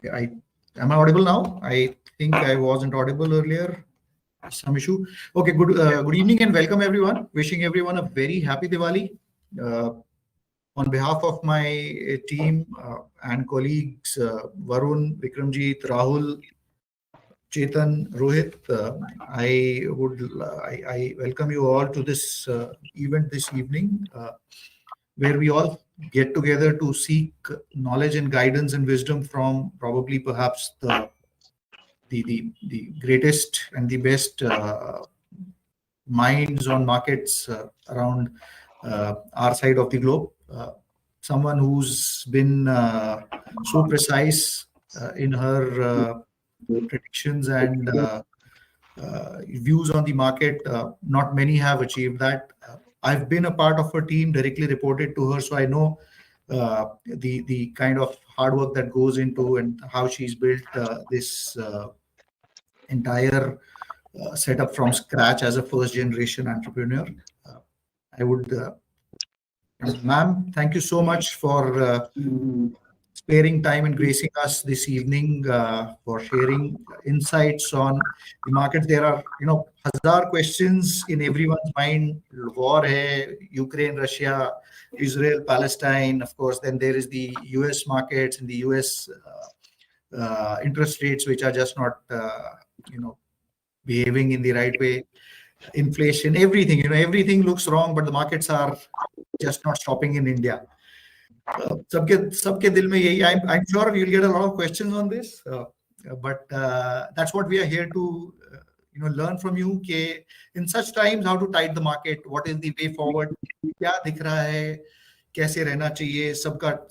Okay, am I audible now? I think I wasn't audible earlier. Some issue. Okay, good evening and welcome everyone. Wishing everyone a very happy Diwali. On behalf of my team and colleagues, Varun, Vikramjit, Rahul, Chetan, Rohit, I welcome you all to this event this evening, where we all get together to seek knowledge and guidance and wisdom from probably perhaps the greatest and the best minds on markets around our side of the globe. Someone who's been so precise in her predictions and views on the market. Not many have achieved that. I've been a part of her team, directly reported to her, so I know the kind of hard work that goes into and how she's built this entire setup from scratch as a first generation entrepreneur. I would, ma'am, thank you so much for sparing time and gracing us this evening for sharing insights on the markets. There are, hazar questions in everyone's mind. War hai, Ukraine, Russia, Israel, Palestine. Of course, then there is the US markets and the US interest rates, which are just not, behaving in the right way. Inflation, everything, everything looks wrong, but the markets are just not stopping in India. सबके दिल में यही. I'm sure you'll get a lot of questions on this, but that's what we are here to learn from you. कि in such times, how to tide the market, what is the way forward, क्या दिख रहा है, कैसे रहना चाहिए. सबका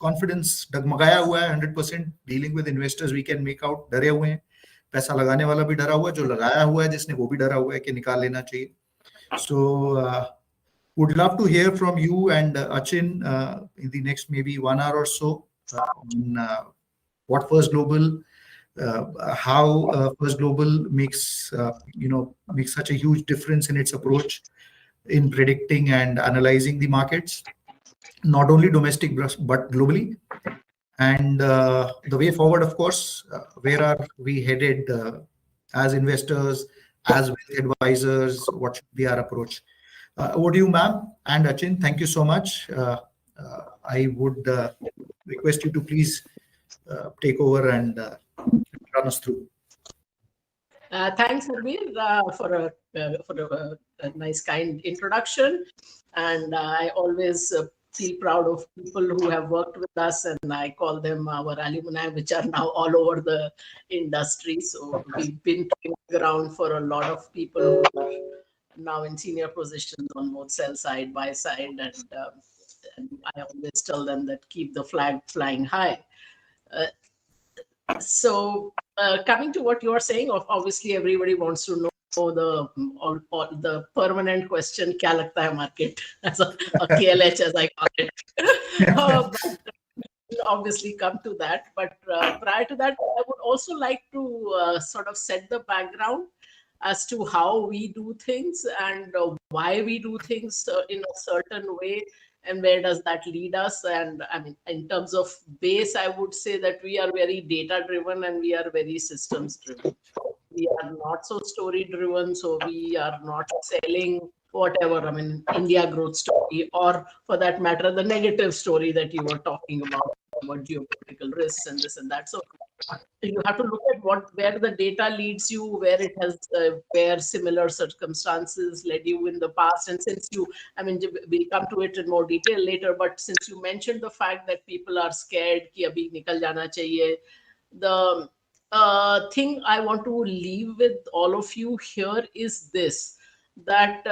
confidence डगमगाया हुआ है. 100% dealing with investors we can make out डरे हुए हैं. पैसा लगाने वाला भी डरा हुआ है, जो लगाया हुआ है जिसने वो भी डरा हुआ है कि निकाल लेना चाहिए. So would love to hear from you and Achin in the next maybe 1 hour or so on what First Global, how First Global makes makes such a huge difference in its approach in predicting and analyzing the markets, not only domestic but globally. And the way forward, of course, where are we headed as investors, as advisors? What should be our approach? Over to you, ma'am, and Achin. Thank you so much. I would request you to please take over and run us through. Thanks, Harbir, for a nice, kind introduction. And I always feel proud of people who have worked with us, and I call them our alumni, which are now all over the industry. So we've been around for a lot of people who are now in senior positions on both sell side, buy side, and I always tell them that keep the flag flying high. So coming to what you are saying, obviously everybody wants to know the permanent question, kya lagta hai market, as a KLH, as I call it. But we'll obviously come to that. But prior to that, I would also like to sort of set the background as to how we do things and why we do things in a certain way, and where does that lead us. And I mean, in terms of base, I would say that we are very data driven and we are very systems driven. We are not so story driven, so we are not selling whatever, I mean, India growth story, or for that matter, the negative story that you were talking about geopolitical risks and this and that. So you have to look at where the data leads you, where it has, where similar circumstances led you in the past. And since you, I mean, we'll come to it in more detail later, but since you mentioned the fact that people are scared ki abhi nikal jana chahiye, the thing I want to leave with all of you here is this, that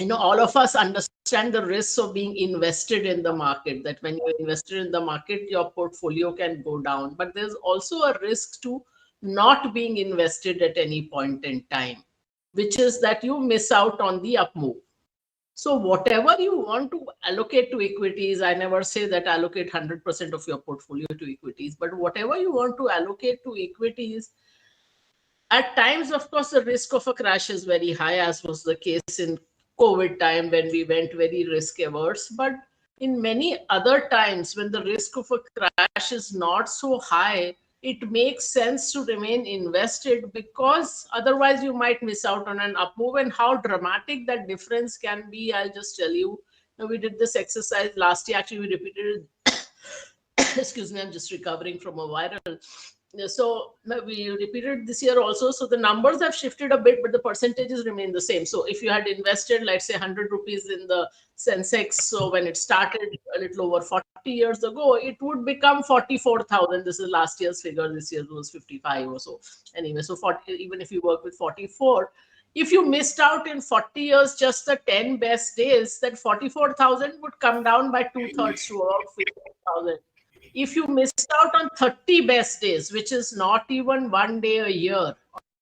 all of us understand the risks of being invested in the market, that when you're invested in the market, your portfolio can go down. But there's also a risk to not being invested at any point in time, which is that you miss out on the up move. So whatever you want to allocate to equities, I never say that allocate 100% of your portfolio to equities, but whatever you want to allocate to equities, at times, of course, the risk of a crash is very high, as was the case in COVID time when we went very risk averse. But in many other times when the risk of a crash is not so high, it makes sense to remain invested, because otherwise you might miss out on an up move. And how dramatic that difference can be, I'll just tell you. We did this exercise last year. Actually, we repeated it. Excuse me, I'm just recovering from a viral. So we repeated this year also. So the numbers have shifted a bit, but the percentages remain the same. So if you had invested, let's say, 100 rupees in the Sensex, so when it started a little over 40 years ago, it would become 44,000. This is last year's figure. This year was 55 or so. Anyway, so 40, even if you work with 44, if you missed out in 40 years just the 10 best days, that 44,000 would come down by two-thirds to about 15,000. If you missed out on 30 best days, which is not even one day a year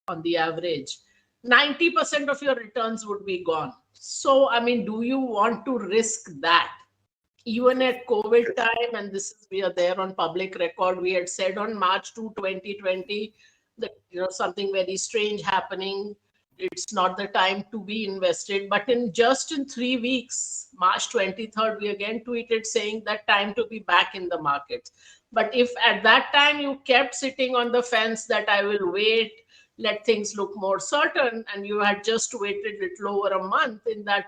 on the average, 90% of your returns would be gone. So, I mean, do you want to risk that? Even at COVID time, and this is, we are there on public record, we had said on March 2, 2020, that something very strange happening. It's not the time to be invested. But in 3 weeks, March 23rd, we again tweeted saying that time to be back in the markets. But if at that time you kept sitting on the fence that I will wait, let things look more certain, and you had just waited little over a month, in that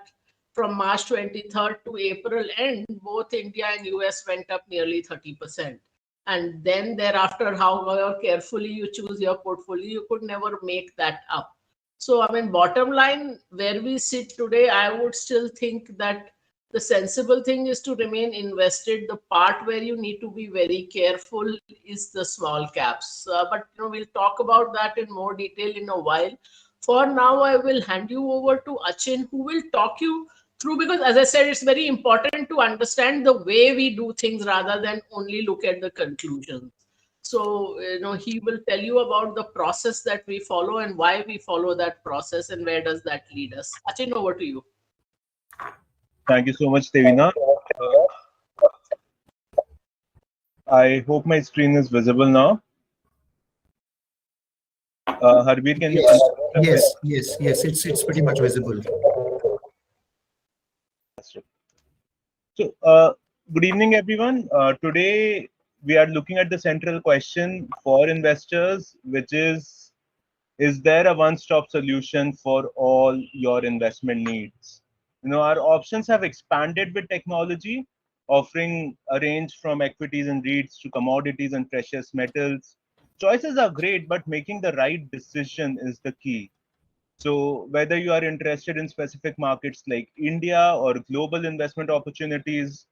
from March 23rd to April end, both India and US went up nearly 30%. And then thereafter, however carefully you choose your portfolio, you could never make that up. So, I mean, bottom line, where we sit today, I would still think that the sensible thing is to remain invested. The part where you need to be very careful is the small caps. But we'll talk about that in more detail in a while. For now, I will hand you over to Achin, who will talk you through, because as I said, it's very important to understand the way we do things rather than only look at the conclusions. So, he will tell you about the process that we follow and why we follow that process and where does that lead us. Achin, over to you. Thank you so much, Devina. I hope my screen is visible now. Harbir, can you? Yes. It's pretty much visible. So, good evening, everyone. Today we are looking at the central question for investors, which is there a one-stop solution for all your investment needs? Our options have expanded with technology, offering a range from equities and REITs to commodities and precious metals. Choices are great, but making the right decision is the key. So whether you are interested in specific markets like India or global investment opportunities,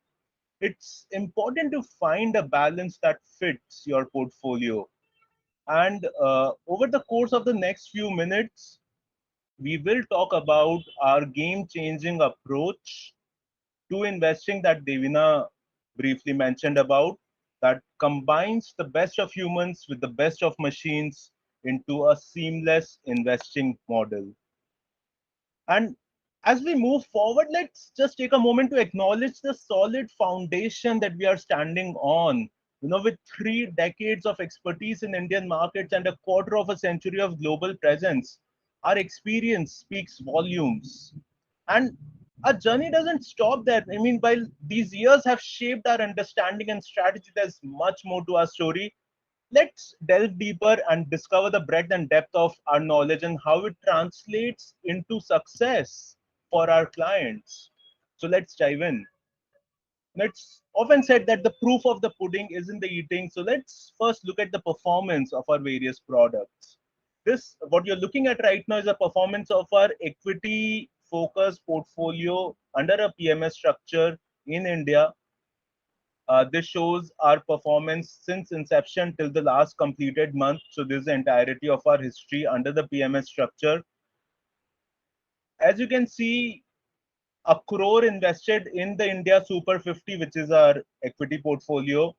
it's important to find a balance that fits your portfolio. And over the course of the next few minutes, we will talk about our game-changing approach to investing that Devina briefly mentioned about, that combines the best of humans with the best of machines into a seamless investing model. And as we move forward, let's just take a moment to acknowledge the solid foundation that we are standing on. With 3 decades of expertise in Indian markets and a quarter of a century of global presence, our experience speaks volumes. And our journey doesn't stop there. I mean, while these years have shaped our understanding and strategy, there's much more to our story. Let's delve deeper and discover the breadth and depth of our knowledge and how it translates into success for our clients. So let's dive in. It's often said that the proof of the pudding is in the eating. So let's first look at the performance of our various products. What you're looking at right now is a performance of our equity focused portfolio under a PMS structure in India. This shows our performance since inception till the last completed month. So this is the entirety of our history under the PMS structure. As you can see, a crore invested in the India Super 50, which is our equity portfolio,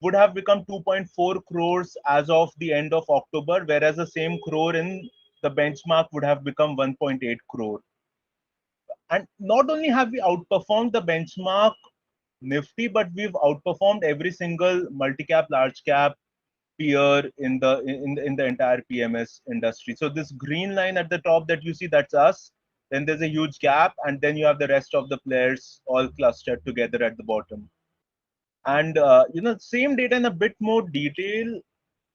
would have become 2.4 crores as of the end of October, whereas the same crore in the benchmark would have become 1.8 crore. And not only have we outperformed the benchmark Nifty, but we've outperformed every single multi-cap, large cap peer in the entire PMS industry. So this green line at the top that you see, that's us. then there's a huge gap, and then you have the rest of the players all clustered together at the bottom. And same data in a bit more detail.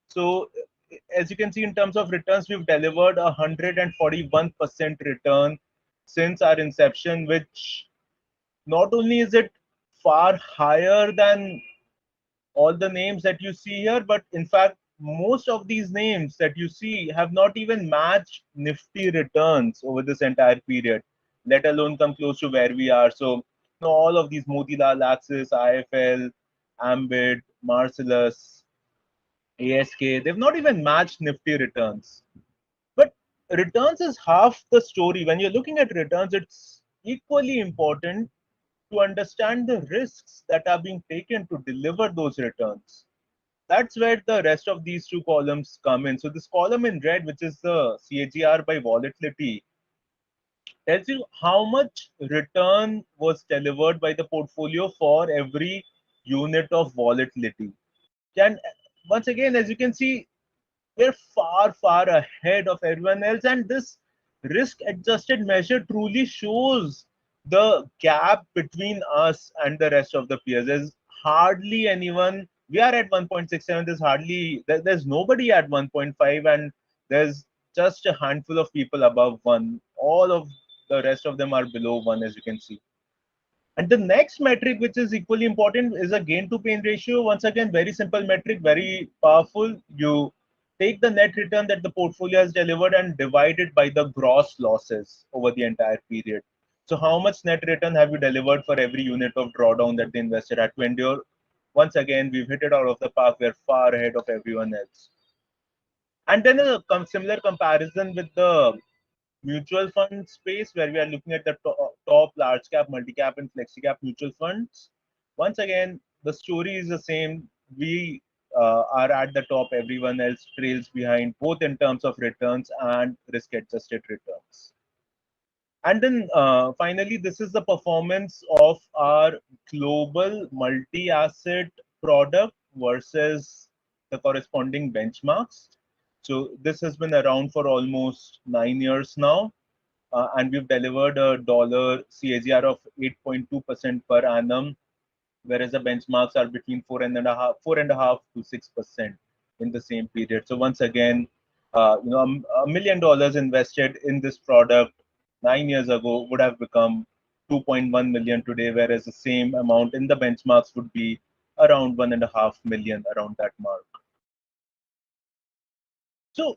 So as you can see, in terms of returns, we've delivered 141% return since our inception, which not only is it far higher than all the names that you see here, but in fact, most of these names that you see have not even matched Nifty returns over this entire period, let alone come close to where we are. So, all of these Motilal, Axis, IFL, Ambit, Marcellus, ASK, they've not even matched Nifty returns. But returns is half the story. When you're looking at returns, it's equally important to understand the risks that are being taken to deliver those returns. That's where the rest of these two columns come in. So this column in red, which is the CAGR by volatility, tells you how much return was delivered by the portfolio for every unit of volatility. And once again, as you can see, we're far, far ahead of everyone else. And this risk adjusted measure truly shows the gap between us and the rest of the peers. There's hardly anyone. We are at 1.67. There's nobody at 1.5, and there's just a handful of people above 1. All of the rest of them are below 1, as you can see. And the next metric, which is equally important, is a gain to pain ratio. Once again, very simple metric, very powerful. You take the net return that the portfolio has delivered and divide it by the gross losses over the entire period. So how much net return have you delivered for every unit of drawdown that the investor had to endure? Once again, we've hit it out of the park. We're far ahead of everyone else. And then a similar comparison with the mutual fund space, where we are looking at the top large cap, multi cap, and flexi cap mutual funds. Once again, the story is the same. We are at the top, everyone else trails behind, both in terms of returns and risk adjusted returns. And then finally, this is the performance of our global multi asset product versus the corresponding benchmarks. So this has been around for almost 9 years now, and we've delivered a dollar CAGR of 8.2% per annum, whereas the benchmarks are between 4.5 to 6% in the same period. So once again, $1 million invested in this product 9 years ago would have become 2.1 million today, whereas the same amount in the benchmarks would be around 1.5 million, around that mark. So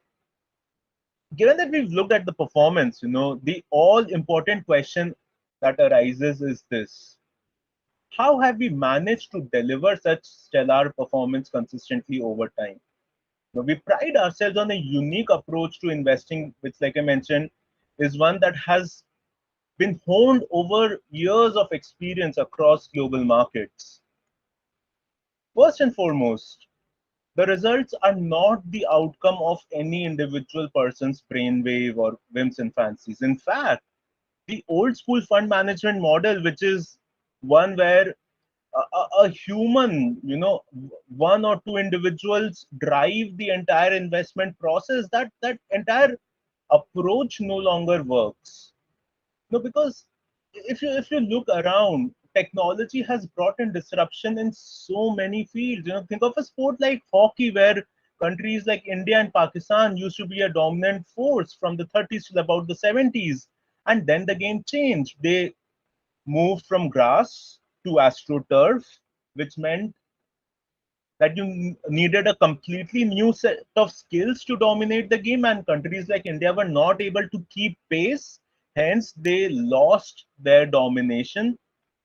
given that we've looked at the performance, the all important question that arises is this: how have we managed to deliver such stellar performance consistently over time? Now, we pride ourselves on a unique approach to investing, which, like I mentioned, is one that has been honed over years of experience across global markets. First and foremost, the results are not the outcome of any individual person's brainwave or whims and fancies. In fact, the old school fund management model, which is one where a human, one or two individuals drive the entire investment process, that entire approach no longer works. No, because if you look around, technology has brought in disruption in so many fields. Think of a sport like hockey, where countries like India and Pakistan used to be a dominant force from the 30s to about the 70s, and then the game changed. They moved from grass to astroturf, which meant that you needed a completely new set of skills to dominate the game, and countries like India were not able to keep pace. Hence, they lost their domination.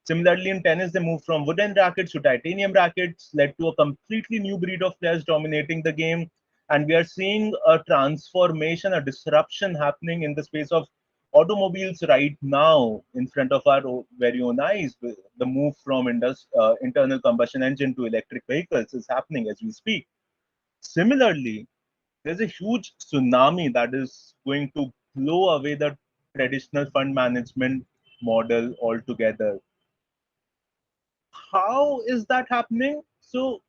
Similarly, in tennis, they moved from wooden rackets to titanium rackets, led to a completely new breed of players dominating the game. And we are seeing a transformation, a disruption happening in the space of automobiles right now in front of our very own eyes. The move from internal combustion engine to electric vehicles is happening as we speak. Similarly, there's a huge tsunami that is going to blow away the traditional fund management model altogether. How is that happening? So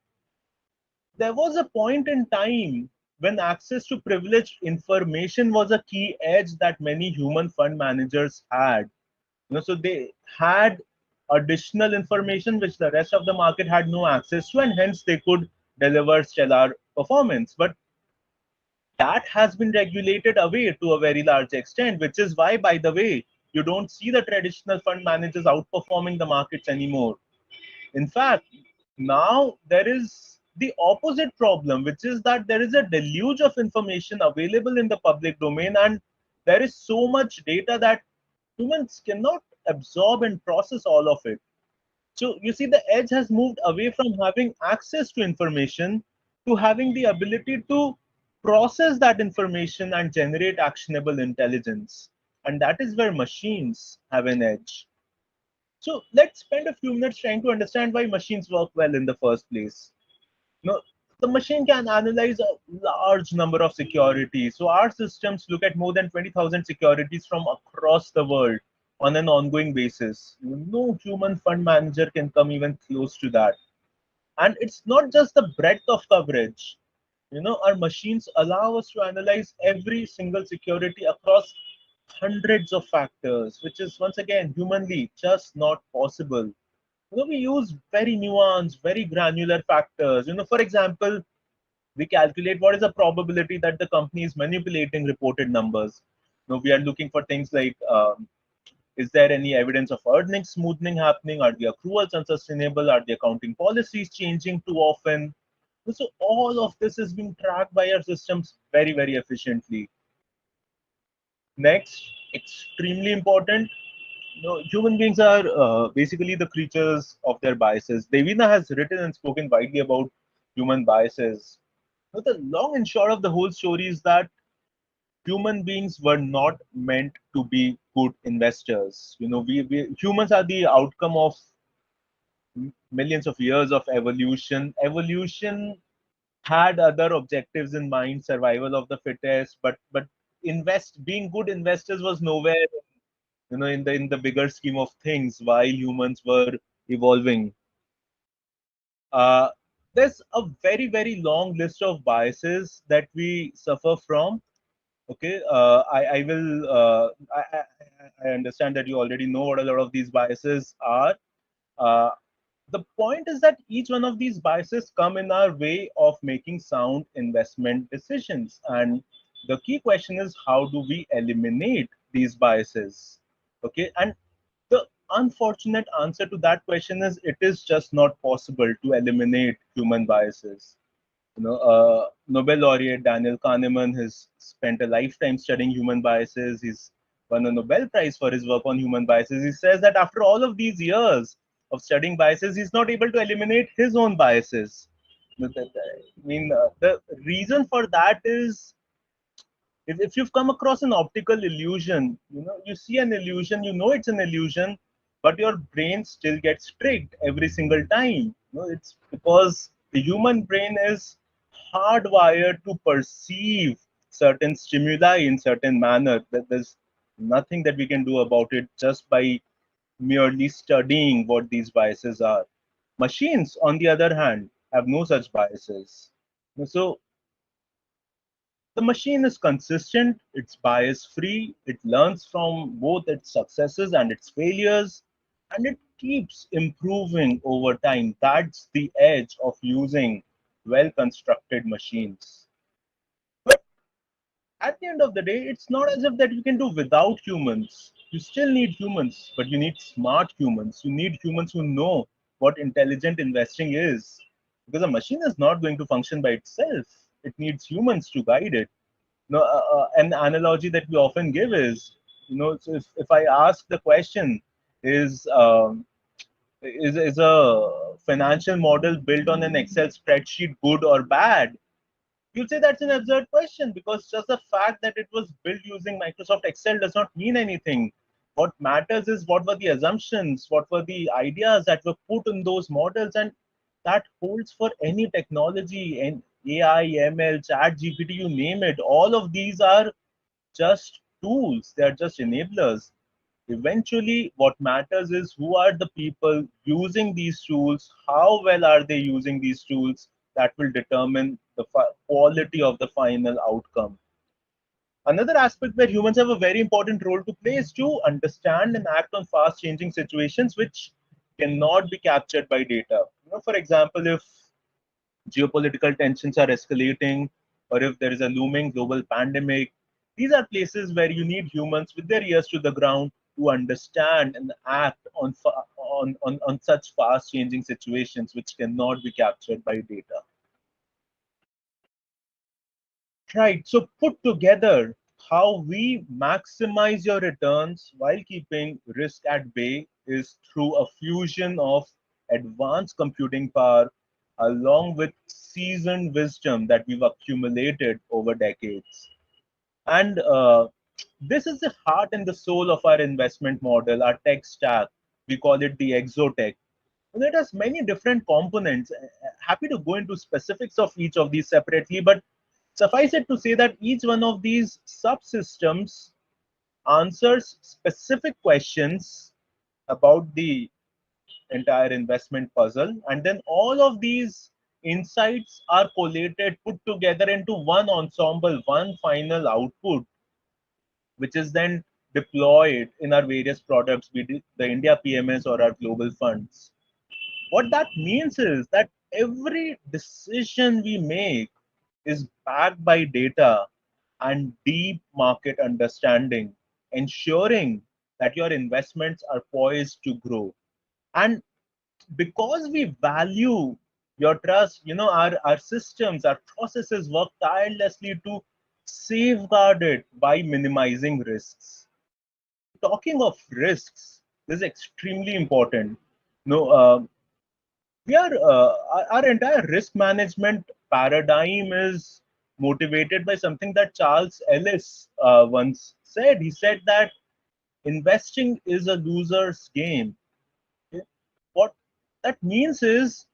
there was a point in time when access to privileged information was a key edge that many human fund managers had. So they had additional information which the rest of the market had no access to, and hence they could deliver stellar performance. But that has been regulated away to a very large extent, which is why, by the way, you don't see the traditional fund managers outperforming the markets anymore. In fact, now there is the opposite problem, which is that there is a deluge of information available in the public domain, and there is so much data that humans cannot absorb and process all of it. So you see, the edge has moved away from having access to information to having the ability to process that information and generate actionable intelligence. And that is where machines have an edge. So let's spend a few minutes trying to understand why machines work well in the first place. The machine can analyze a large number of securities. So our systems look at more than 20,000 securities from across the world on an ongoing basis. No human fund manager can come even close to that. And it's not just the breadth of coverage. Our machines allow us to analyze every single security across hundreds of factors, which is once again humanly just not possible. We use very nuanced, very granular factors. For example, we calculate what is the probability that the company is manipulating reported numbers. We are looking for things like, is there any evidence of earnings smoothing happening? Are the accruals unsustainable? Are the accounting policies changing too often? So all of this is being tracked by our systems very, very efficiently. Next, extremely important, human beings are basically the creatures of their biases. Devina has written and spoken widely about human biases. The long and short of the whole story is that human beings were not meant to be good investors. We humans are the outcome of millions of years of evolution. Evolution had other objectives in mind, survival of the fittest, but being good investors was nowhere, in the bigger scheme of things while humans were evolving. Uh, there's a very, very long list of biases that we suffer from. Okay, I will. I understand that you already know what a lot of these biases are. Uh, the point is that each one of these biases come in our way of making sound investment decisions, and the key question is, how do we eliminate these biases? Okay, and the unfortunate answer to that question is, it is just not possible to eliminate human biases. Nobel laureate Daniel Kahneman has spent a lifetime studying human biases. He's won a Nobel Prize for his work on human biases. He says that after all of these years of studying biases, he's not able to eliminate his own biases. The reason for that is, if you've come across an optical illusion, you see an illusion, it's an illusion, but your brain still gets tricked every single time. It's because the human brain is hardwired to perceive certain stimuli in certain manner. That there's nothing that we can do about it just by merely studying what these biases are. Machines, on the other hand, have no such biases. So the machine is consistent, it's bias free, it learns from both its successes and its failures, and it keeps improving over time. That's the edge of using well constructed machines. But at the end of the day, it's not as if that you can do without humans. You still need humans, but you need smart humans. You need humans who know what intelligent investing is. Because a machine is not going to function by itself. It needs humans to guide it. An analogy that we often give is, so if I ask the question, is is a financial model built on an Excel spreadsheet good or bad? You'll say that's an absurd question, because just the fact that it was built using Microsoft Excel does not mean anything. What matters is what were the assumptions, what were the ideas that were put in those models, and that holds for any technology and AI, ML, Chat GPT, you name it. All of these are just tools, they are just enablers. Eventually, what matters is who are the people using these tools, how well are they using these tools, that will determine the quality of the final outcome. Another aspect where humans have a very important role to play is to understand and act on fast changing situations which cannot be captured by data. For example, if geopolitical tensions are escalating, or if there is a looming global pandemic, these are places where you need humans with their ears to the ground to understand and act on such fast changing situations which cannot be captured by data. Right. So put together, how we maximize your returns while keeping risk at bay is through a fusion of advanced computing power along with seasoned wisdom that we've accumulated over decades. And this is the heart and the soul of our investment model, our tech stack. We call it the exotech. And it has many different components. Happy to go into specifics of each of these separately, but suffice it to say that each one of these subsystems answers specific questions about the entire investment puzzle. And then all of these insights are collated, put together into one ensemble, one final output, which is then deployed in our various products, be it the India PMS or our global funds. What that means is that every decision we make is backed by data and deep market understanding, ensuring that your investments are poised to grow. And because we value your trust, our systems, our processes work tirelessly to safeguard it by minimizing risks. Talking of risks, this is extremely important. No, our entire risk management paradigm is motivated by something that Charles Ellis once said. He said that investing is a loser's game. Okay? What that means is,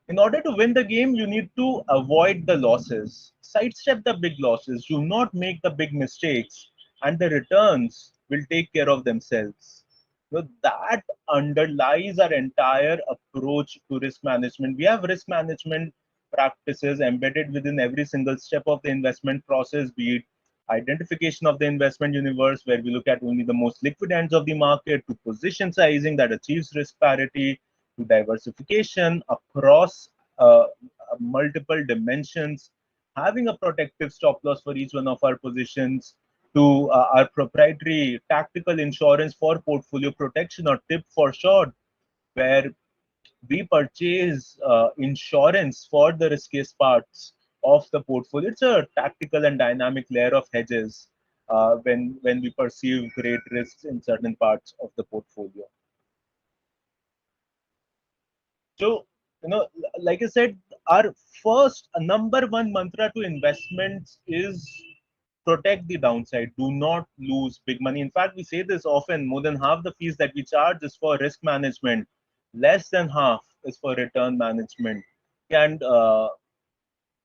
in order to win the game, you need to avoid the losses, sidestep the big losses, do not make the big mistakes, and the returns will take care of themselves. So that underlies our entire approach to risk management. We have risk management practices embedded within every single step of the investment process, be it identification of the investment universe, where we look at only the most liquid ends of the market, to position sizing that achieves risk parity, to diversification across multiple dimensions, having a protective stop loss for each one of our positions, to our proprietary tactical insurance for portfolio protection, or TIP for short, where we purchase insurance for the riskiest parts of the portfolio. It's a tactical and dynamic layer of hedges when we perceive great risks in certain parts of the portfolio. So, like I said, our first number one mantra to investments is protect the downside. Do not lose big money. In fact, we say this often: more than half the fees that we charge is for risk management, less than half is for return management. And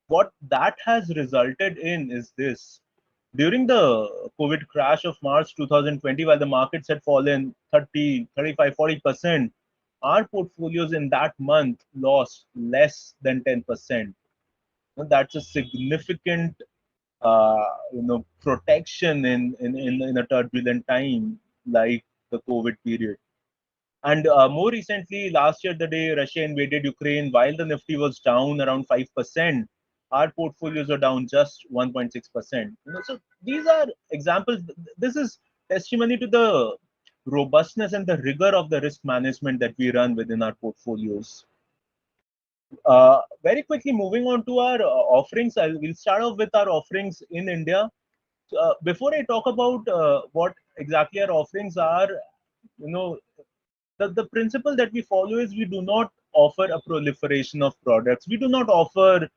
what that has resulted in is this. During the COVID crash of March 2020, while the markets had fallen 30, 35, 40%, our portfolios in that month lost less than 10%. And that's a significant protection in a turbulent time like the COVID period. And more recently, last year, the day Russia invaded Ukraine, while the Nifty was down around 5%, our portfolios are down just 1.6%. So these are examples. This is testimony to the robustness and the rigor of the risk management that we run within our portfolios. Very quickly, moving on to our offerings, we'll start off with our offerings in India. Before I talk about what exactly our offerings are, the principle that we follow is we do not offer a proliferation of products. We do not offer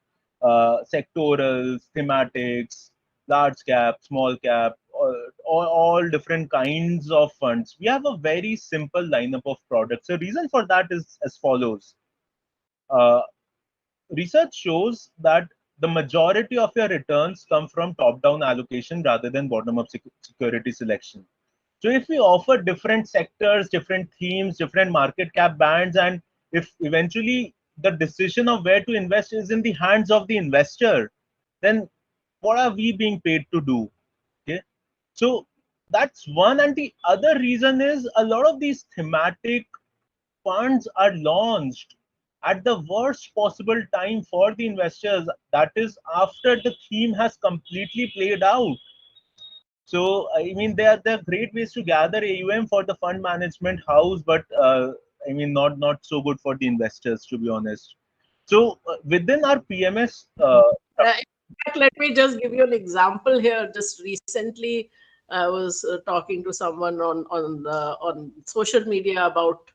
sectorals, thematics, large cap, small cap, all different kinds of funds. We have a very simple lineup of products. The reason for that is as follows. Research shows that the majority of your returns come from top-down allocation rather than bottom-up security selection. So if we offer different sectors, different themes, different market cap bands, and if eventually the decision of where to invest is in the hands of the investor, then what are we being paid to do? Okay, so that's one. And the other reason is a lot of these thematic funds are launched at the worst possible time for the investors, that is after the theme has completely played out. So I mean, they're great ways to gather AUM for the fund management house, but I mean, not so good for the investors, to be honest. So within our PMS, In fact, let me just give you an example here. Just recently, I was talking to someone on social media about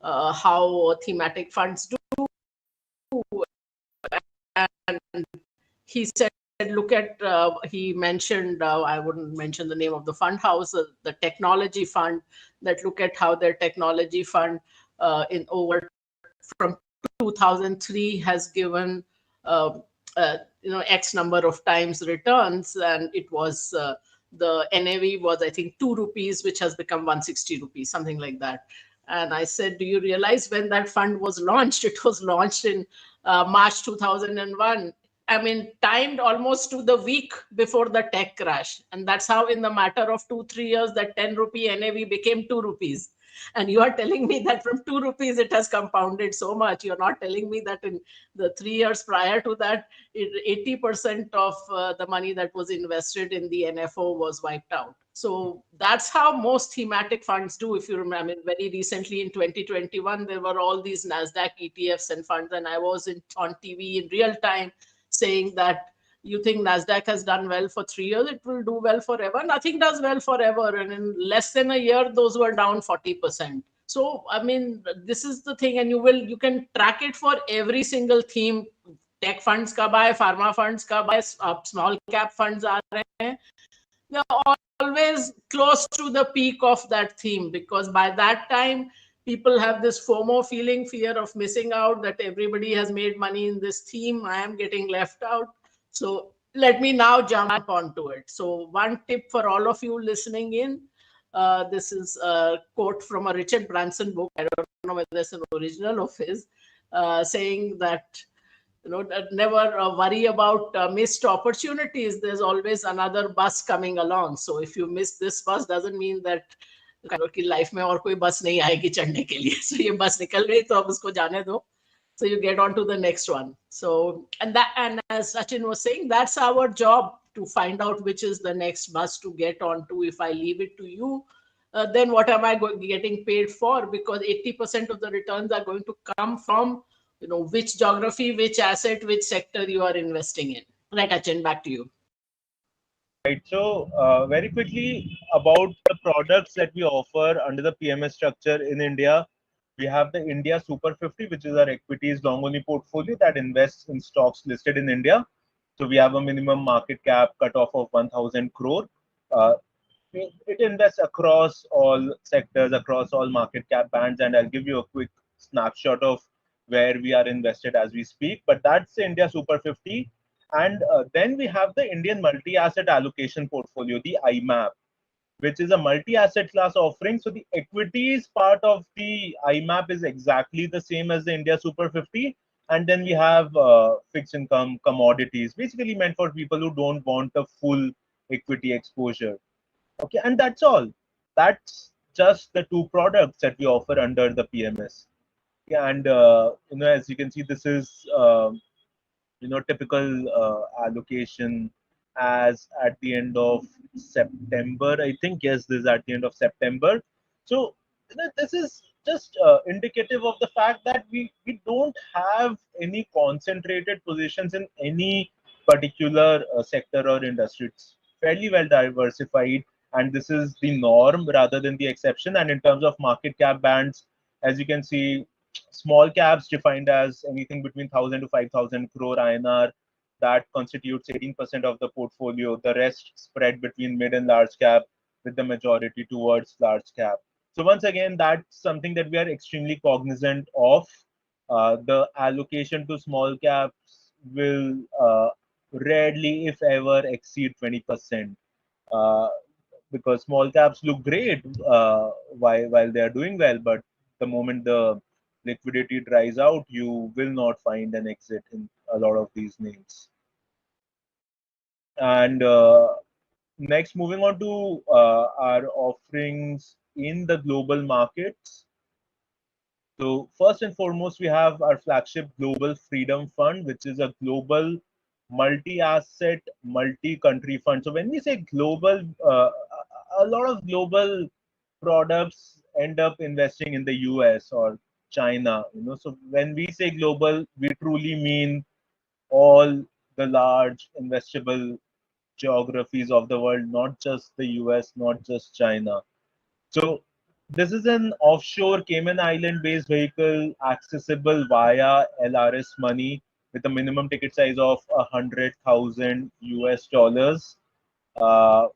how thematic funds do, and he said, look at, he mentioned, I wouldn't mention the name of the fund house, the technology fund, that look at how their technology fund in over from 2003 has given X number of times returns, and it was the NAV was, I think, 2 rupees, which has become 160 rupees, something like that. And I said, do you realize when that fund was launched? It was launched in March 2001. I mean, timed almost to the week before the tech crash. And that's how, in the matter of 2-3 years, that 10 rupee NAV became 2 rupees. And you are telling me that from 2 rupees, it has compounded so much. You're not telling me that in the 3 years prior to that, 80% of the money that was invested in the NFO was wiped out. So that's how most thematic funds do. If you remember, I mean, very recently in 2021, there were all these NASDAQ ETFs and funds, and I was on TV in real time saying that you think NASDAQ has done well for 3 years, it will do well forever. Nothing does well forever. And in less than a year, those were down 40%. So, I mean, this is the thing, and you can track it for every single theme. Tech funds ka buy, pharma funds ka buy, small cap funds are they're always close to the peak of that theme, because by that time, people have this FOMO feeling, fear of missing out, that everybody has made money in this theme. I am getting left out. So let me now jump onto it. So one tip for all of you listening in, this is a quote from a Richard Branson book. I don't know whether it's an original of his, saying that, never worry about missed opportunities. There's always another bus coming along. So if you miss this bus, doesn't mean that कि life में और कोई बस नहीं आएगी चढ़ने के लिए. So ये बस निकल गई तो अब उसको जाने दो. So you get on to the next one. So and as Achin was saying, that's our job, to find out which is the next bus to get onto. If I leave it to you, then what am I getting paid for? Because 80% of the returns are going to come from which geography, which asset, which sector you are investing in. Right, Achin, back to you. right. So very quickly about the products that we offer under the PMS structure in India. We have the India Super 50, which is our equities long only portfolio that invests in stocks listed in India. So we have a minimum market cap cutoff of 1,000 crore. It invests across all sectors, across all market cap bands, and I'll give you a quick snapshot of where we are invested as we speak. But that's the India Super 50. And then we have the Indian multi-asset allocation portfolio, the IMAP, which is a multi-asset class offering. So the equities part of the IMAP is exactly the same as the India Super 50. And then we have fixed income commodities, basically meant for people who don't want a full equity exposure. Okay, and that's all. That's just the two products that we offer under the PMS. Yeah, and as you can see, this is typical allocation as at the end of September. I think yes, this is at the end of September. So this is just indicative of the fact that we don't have any concentrated positions in any particular sector or industry. It's fairly well diversified, and this is the norm rather than the exception. And in terms of market cap bands, as you can see, small caps defined as anything between 1,000 to 5,000 crore INR, that constitutes 18% of the portfolio. The rest spread between mid and large cap, with the majority towards large cap. So once again, that's something that we are extremely cognizant of. The allocation to small caps will rarely, if ever, exceed 20%. Because small caps look great while they are doing well, but the moment the liquidity dries out, you will not find an exit in a lot of these names. And next, moving on to our offerings in the global markets. So first and foremost, we have our flagship Global Freedom Fund, which is a global multi-asset, multi-country fund. So when we say global, a lot of global products end up investing in the US or China. So when we say global, we truly mean all the large investable geographies of the world, not just the US, not just China. So this is an offshore Cayman Island based vehicle accessible via LRS money with a minimum ticket size of 100,000 US dollars, uh,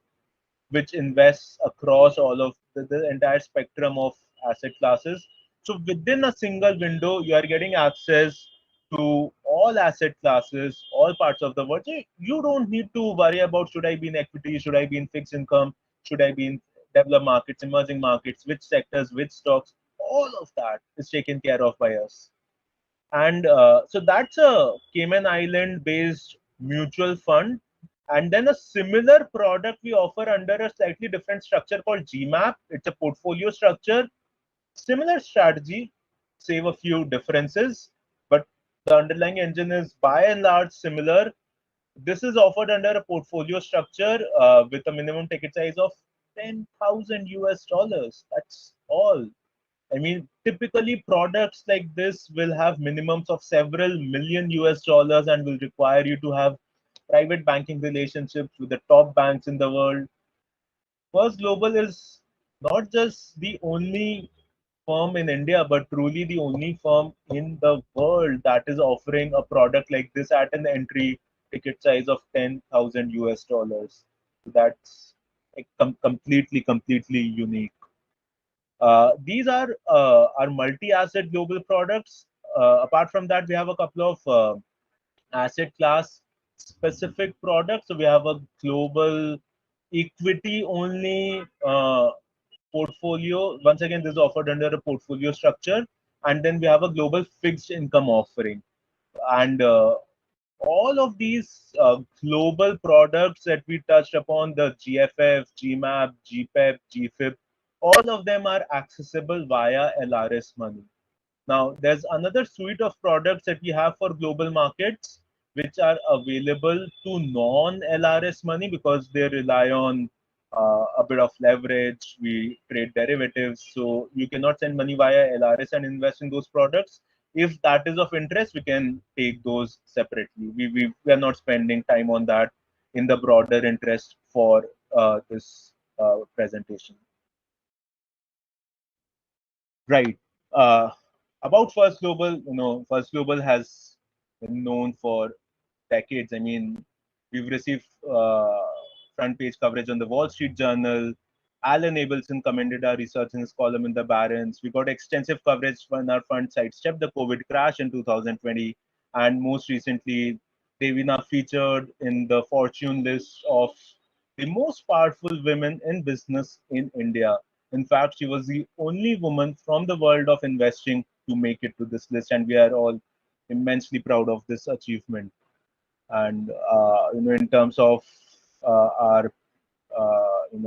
which invests across all of the entire spectrum of asset classes. So within a single window, you are getting access to all asset classes, all parts of the world. So you don't need to worry about should I be in equity, should I be in fixed income, should I be in developed markets, emerging markets, which sectors, which stocks. All of that is taken care of by us. And so that's a Cayman Island based mutual fund. And then a similar product we offer under a slightly different structure called GMAP. It's a portfolio structure, similar strategy, save a few differences, but the underlying engine is by and large similar. This is offered under a portfolio structure with a minimum ticket size of 10,000 US dollars. That's all. I mean, typically products like this will have minimums of several million US dollars and will require you to have private banking relationships with the top banks in the world. First Global is not just the only firm in India, but truly the only firm in the world that is offering a product like this at an entry ticket size of 10,000 US dollars. That's completely unique. These are our multi-asset global products. Apart from that, we have a couple of asset class specific products. So we have a global equity only portfolio. Once again, this is offered under a portfolio structure. And then we have a global fixed income offering. And all of these global products that we touched upon, the GFF, GMAP, GPEP, GFIP, all of them are accessible via LRS money. Now, there's another suite of products that we have for global markets, which are available to non-LRS money because they rely on a bit of leverage. We trade derivatives, so you cannot send money via LRS and invest in those products. If that is of interest, we can take those separately. We are not spending time on that in the broader interest for this presentation. Right. Uh, about First Global, First Global has been known for decades. I mean, we've received front page coverage on the Wall Street Journal. Alan Abelson commended our research in his column in the Barron's. We got extensive coverage when our fund sidestepped the COVID crash in 2020. And most recently, Devina featured in the Fortune list of the most powerful women in business in India. In fact, she was the only woman from the world of investing to make it to this list, and we are all immensely proud of this achievement. And in terms of our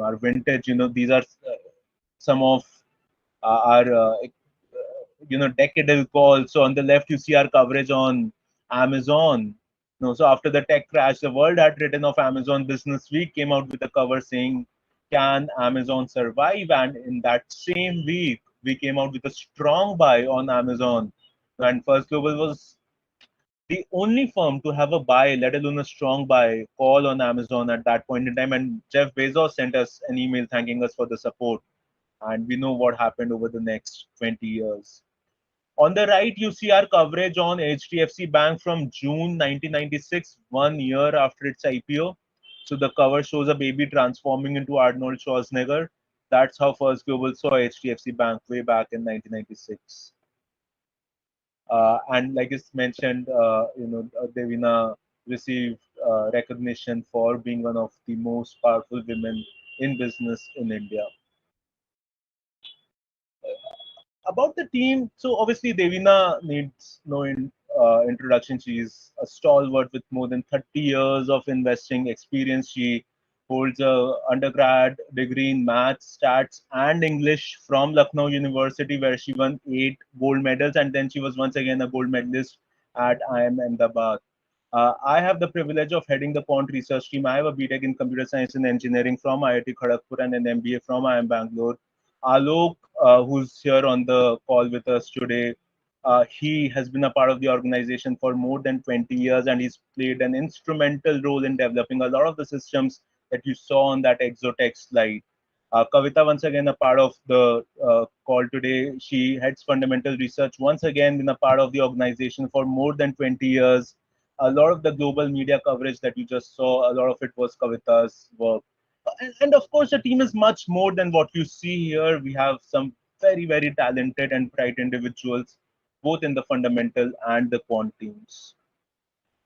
our vintage, these are some of our decadal calls. So on the left, you see our coverage on Amazon. So after the tech crash, the world had written of Amazon Business Week, came out with a cover saying, "Can Amazon survive?" And in that same week, we came out with a strong buy on Amazon. And First Global was the only firm to have a buy, let alone a strong buy, call on Amazon at that point in time. And Jeff Bezos sent us an email thanking us for the support. And we know what happened over the next 20 years. On the right, you see our coverage on HDFC Bank from June 1996, 1 year after its IPO. So the cover shows a baby transforming into Arnold Schwarzenegger. That's how First Global saw HDFC Bank way back in 1996. And like it's mentioned, Devina received recognition for being one of the most powerful women in business in India. About the team, so obviously Devina needs no introduction. She's a stalwart with more than 30 years of investing experience. She holds a undergrad degree in maths, stats, and English from Lucknow University, where she won 8 gold medals, and then she was once again a gold medalist at IIM Ahmedabad. I have the privilege of heading the quant research team. I have a BTech in computer science and engineering from IIT Kharagpur and an MBA from IIM Bangalore. Alok, who's here on the call with us today, he has been a part of the organization for more than 20 years, and he's played an instrumental role in developing a lot of the systems that you saw on that exotext slide. Kavita, once again, a part of the call today. She heads fundamental research, once again, been a part of the organization for more than 20 years. A lot of the global media coverage that you just saw, a lot of it was Kavita's work. And of course, the team is much more than what you see here. We have some very, very talented and bright individuals, both in the fundamental and the quant teams.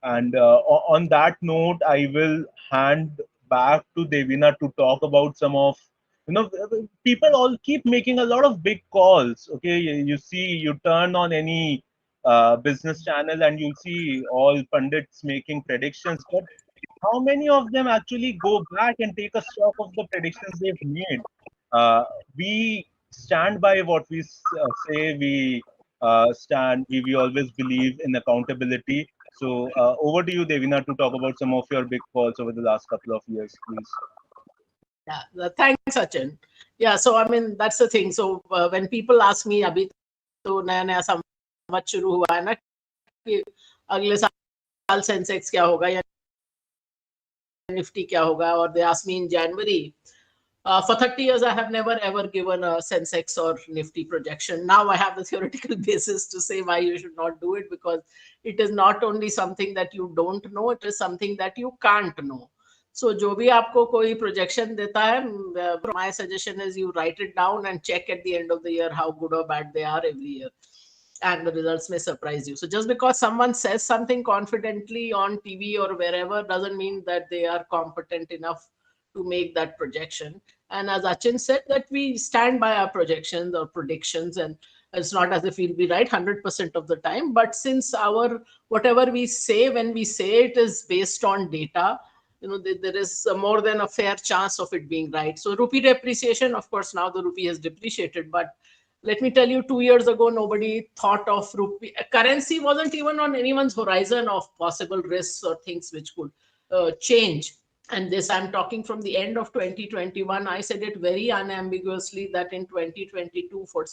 And on that note, I will hand back to Devina to talk about some of, people all keep making a lot of big calls. Okay, you see, you turn on any business channel and you'll see all pundits making predictions. But how many of them actually go back and take a stock of the predictions they've made? We stand by what we say. We always believe in accountability. So over to you, Devina, to talk about some of your big calls over the last couple of years, please. Yeah, thanks, Achin. Yeah, so I mean that's the thing. So when people ask me, अभी तो नया संवत शुरू हुआ है ना कि अगले साल सेंसेक्स क्या होगा या निफ्टी क्या होगा, or they ask me in January. For 30 years, I have never ever given a Sensex or Nifty projection. Now I have the theoretical basis to say why you should not do it, because it is not only something that you don't know, it is something that you can't know. So जो भी आपको कोई projection देता है, my suggestion is you write it down and check at the end of the year how good or bad they are every year. And the results may surprise you. So just because someone says something confidently on TV or wherever doesn't mean that they are competent enough to make that projection. And as Achin said, that we stand by our projections or predictions, and it's not as if we'll be right 100% of the time. But since our whatever we say, when we say it is based on data, there is more than a fair chance of it being right. So rupee depreciation, of course, now the rupee has depreciated, but let me tell you, 2 years ago, nobody thought of rupee. Currency wasn't even on anyone's horizon of possible risks or things which could change. And this, I'm talking from the end of 2021. I said it very unambiguously that in 2022, for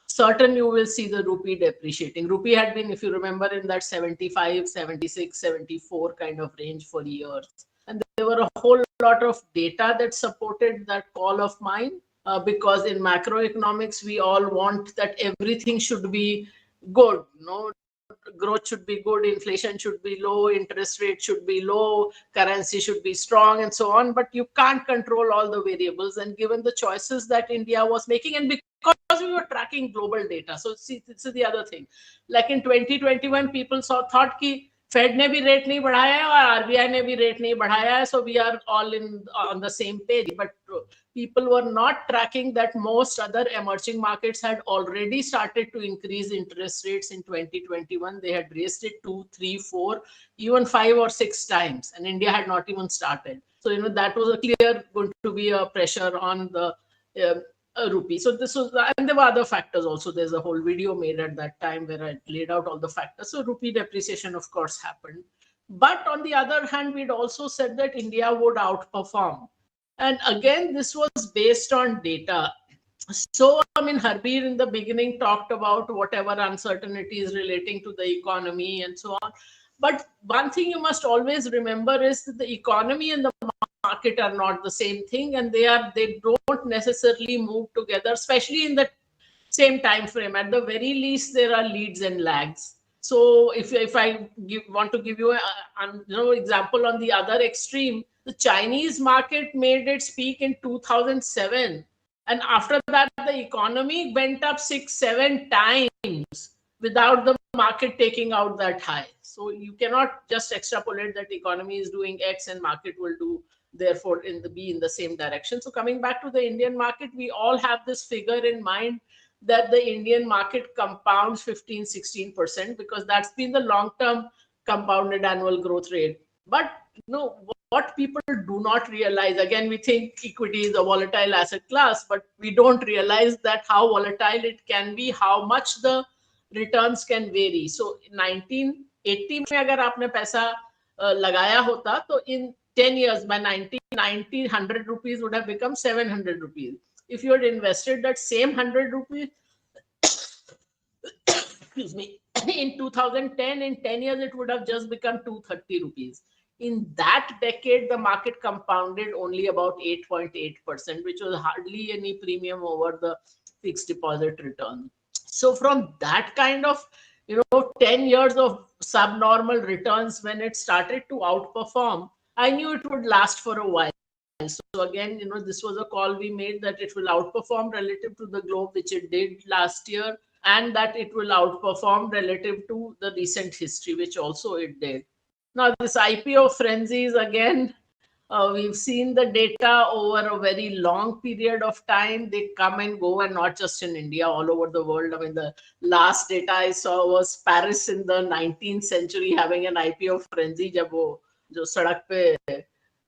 certain, you will see the rupee depreciating. Rupee had been, if you remember, in that 75, 76, 74 kind of range for years. And there were a whole lot of data that supported that call of mine. Because in macroeconomics, we all want that everything should be good. Growth should be good, inflation should be low, interest rate should be low, currency should be strong, and so on. But you can't control all the variables. And given the choices that India was making, and because we were tracking global data, so see, this is the other thing. Like in 2021, people thought कि Fed ने भी rate नहीं बढ़ाया है और RBI ने भी rate नहीं बढ़ाया है, so we are all on the same page. But people were not tracking that most other emerging markets had already started to increase interest rates in 2021. They had raised it 2, 3, 4, even 5 or 6 times, and India had not even started. So that was a clear going to be a pressure on the rupee. So this was, and there were other factors also. There's a whole video made at that time where I laid out all the factors. So rupee depreciation, of course, happened. But on the other hand, we'd also said that India would outperform. And again, this was based on data. So, I mean, Harbir in the beginning talked about whatever uncertainties relating to the economy and so on. But one thing you must always remember is that the economy and the market are not the same thing, and they don't necessarily move together, especially in the same time frame. At the very least, there are leads and lags. So if I want to give you an example on the other extreme, the Chinese market made its peak in 2007, and after that the economy went up 6-7 times without the market taking out that high. So you cannot just extrapolate that the economy is doing X and market will do therefore be in the same direction. So coming back to the Indian market, we all have this figure in mind that the Indian market compounds 15-16% because that's been the long-term compounded annual growth rate. But what people do not realize, again, we think equity is a volatile asset class, but we don't realize that how volatile it can be, how much the returns can vary. So 1980 में अगर आपने पैसा लगाया होता तो in 10 years by 1990 100 rupees would have become 700 rupees. If you had invested that same 100 rupees excuse me, in 2010, in 10 years it would have just become 230 rupees. In that decade, the market compounded only about 8.8%, which was hardly any premium over the fixed deposit return. So from that kind of 10 years of subnormal returns, when it started to outperform, I knew it would last for a while. So again, this was a call we made that it will outperform relative to the globe, which it did last year, and that it will outperform relative to the recent history, which also it did. Now, this IPO frenzies, again, we've seen the data over a very long period of time. They come and go, and not just in India, all over the world. I mean, the last data I saw was Paris in the 19th century having an IPO frenzy. Jab wo jo sadak pe,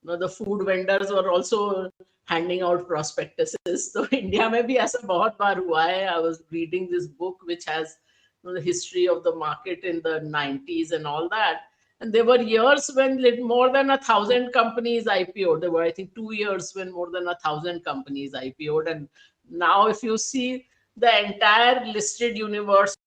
the food vendors were also handing out prospectuses. So India mein bhi aisa bahut baar hua hai. I was reading this book which has the history of the market in the 90s and all that. And there were years when more than 1,000 companies IPO'd. There were, I think, 2 years when more than 1,000 companies IPO'd. And now if you see the entire listed universe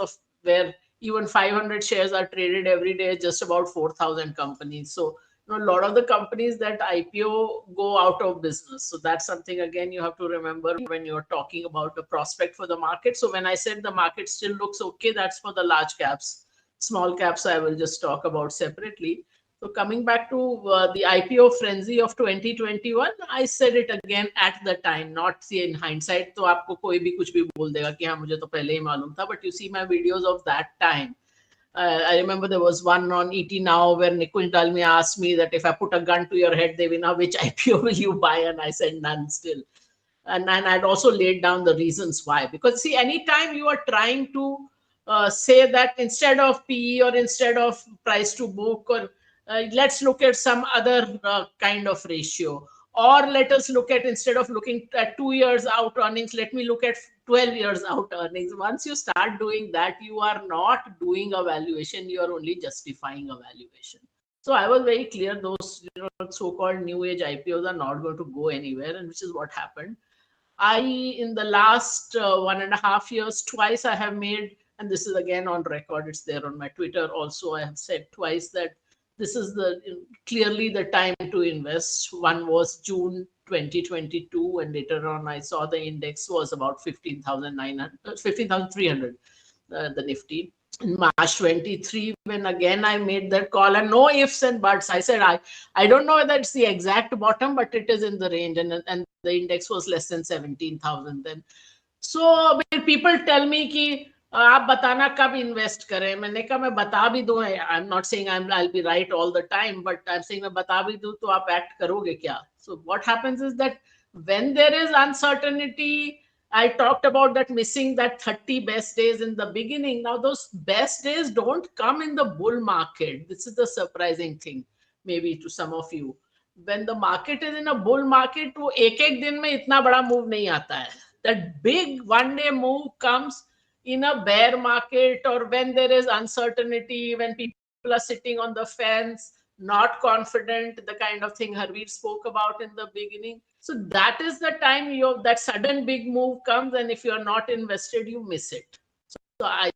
of where even 500 shares are traded every day, just about 4,000 companies. So a lot of the companies that IPO go out of business. So that's something, again, you have to remember when you're talking about the prospect for the market. So when I said the market still looks okay, that's for the large caps. Small caps, I will just talk about separately. So coming back to the IPO frenzy of 2021, I said it again at the time, not see in hindsight. तो आपको कोई भी कुछ भी बोल देगा कि हाँ मुझे तो पहले ही मालूम था. But you see my videos of that time. I remember there was one on ET Now where Nikunj Dalmia asked me that if I put a gun to your head, Devina, which IPO will you buy? And I said none still. And I'd also laid down the reasons why. Because see, anytime you are trying to say that instead of PE or instead of price to book, or let's look at some other kind of ratio, or let us look at, instead of looking at 2 years out earnings, let me look at 12 years out earnings. Once you start doing that, you are not doing a valuation, you are only justifying a valuation. So I was very clear those so-called new age IPOs are not going to go anywhere, and which is what happened. In the last 1.5 years, twice I have made, and this is again on record, it's there on my Twitter also, I have said twice that this is clearly the time to invest. One was June 2022, and later on I saw the index was about 15,300, the Nifty. In March 23, when again I made that call, and no ifs and buts, I said I don't know whether it's the exact bottom, but it is in the range, and the index was less than 17,000 then. So when people tell me कि आप बताना कब invest करें, मैंने कहा मैं बता भी दूं. I'm not saying I'll be right all the time, but I'm saying मैं बता भी दूं तो आप act करोगे क्या? So what happens is that when there is uncertainty, I talked about that missing that 30 best days in the beginning. Now those best days don't come in the bull market. This is the surprising thing, maybe to some of you. When the market is in a bull market, वो एक दिन में इतना बड़ा move नहीं आता है. That big one-day move comes in a bear market, or when there is uncertainty, when people are sitting on the fence, not confident, the kind of thing Harbir spoke about in the beginning. So that is the time that sudden big move comes, and if you're not invested, you miss it. So I,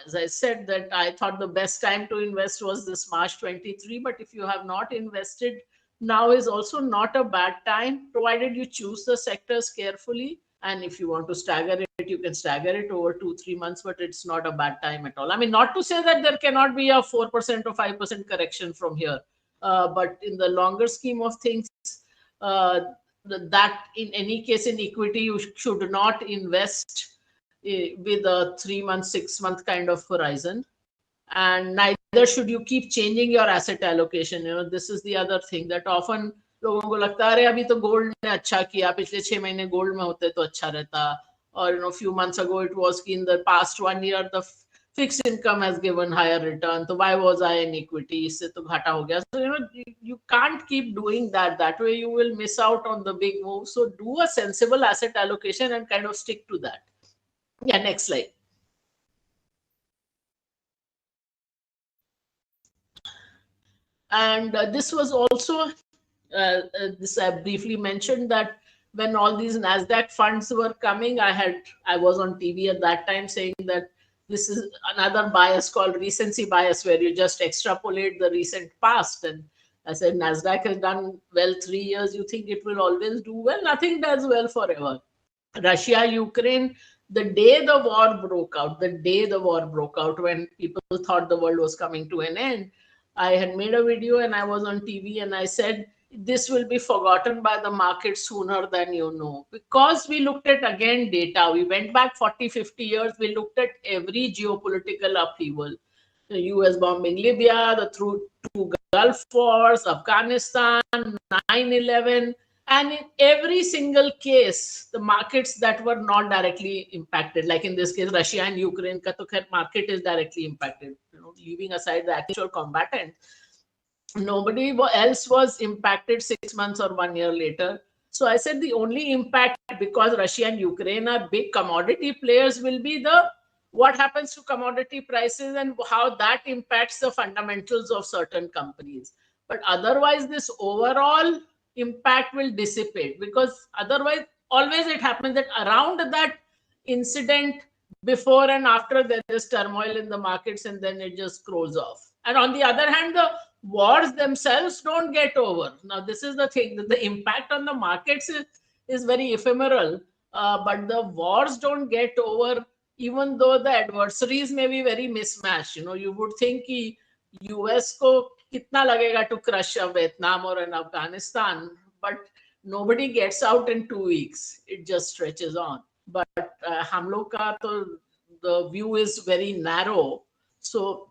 as I said, that I thought the best time to invest was this March 23, but if you have not invested, now is also not a bad time, provided you choose the sectors carefully. And if you want to stagger it, you can stagger it over 2-3 months, but it's not a bad time at all. I mean, not to say that there cannot be a 4% or 5% correction from here, but in the longer scheme of things, that in any case in equity, you should not invest with a 3-month, 6-month kind of horizon. And neither should you keep changing your asset allocation. This is the other thing that often लोगों को लगता है अरे अभी तो gold ने अच्छा किया, पिछले 6 महीने गोल्ड में होते तो अच्छा रहता, or a few months ago it was in the past 1 year the fixed income has given higher return. So why was I in equity? So you can't keep doing that. That way you will miss out on the big move. So do a sensible asset allocation and kind of stick to that. Yeah, next slide. And this was also, this I briefly mentioned, that when all these NASDAQ funds were coming, I was on TV at that time saying that this is another bias called recency bias, where you just extrapolate the recent past. And I said, NASDAQ has done well 3 years. You think it will always do well? Nothing does well forever. Russia, Ukraine, the day the war broke out, when people thought the world was coming to an end, I had made a video and I was on TV and I said, this will be forgotten by the market sooner than you know. Because we looked at, again, data. We went back 40, 50 years. We looked at every geopolitical upheaval. The US bombing Libya, the two Gulf Wars, Afghanistan, 9/11. And in every single case, the markets that were not directly impacted, like in this case, Russia and Ukraine, ka to khair market is directly impacted. Leaving aside the actual combatant, nobody else was impacted 6 months or 1 year later. So I said the only impact, because Russia and Ukraine are big commodity players, will be what happens to commodity prices and how that impacts the fundamentals of certain companies. But otherwise, this overall impact will dissipate, because otherwise always it happens that around that incident, before and after, there is turmoil in the markets and then it just grows off. And on the other hand, the wars themselves don't get over. Now, this is the thing, that the impact on the markets is very ephemeral, but the wars don't get over, even though the adversaries may be very mismatched. You would think कि US को कितना लगेगा to crush Vietnam or in Afghanistan, but nobody gets out in 2 weeks. It just stretches on. But हम लोग का तो the view is very narrow. So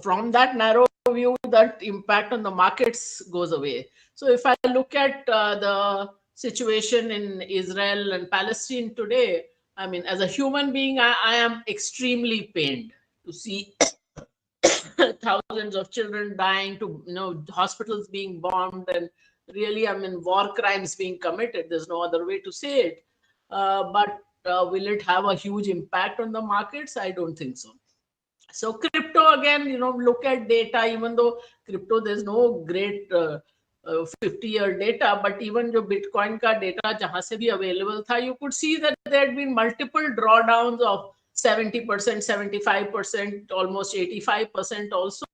from that narrow view, that impact on the markets goes away. So if I look at the situation in Israel and Palestine today, I mean, as a human being, I am extremely pained to see thousands of children dying, to hospitals being bombed, and really, I mean, war crimes being committed. There's no other way to say it. But will it have a huge impact on the markets? I don't think so. So crypto, again, look at data. Even though crypto, there's no great 50-year data, but even your Bitcoin ka data jahan se bhi available tha, you could see that there had been multiple drawdowns of 70%, 75%, almost 85% also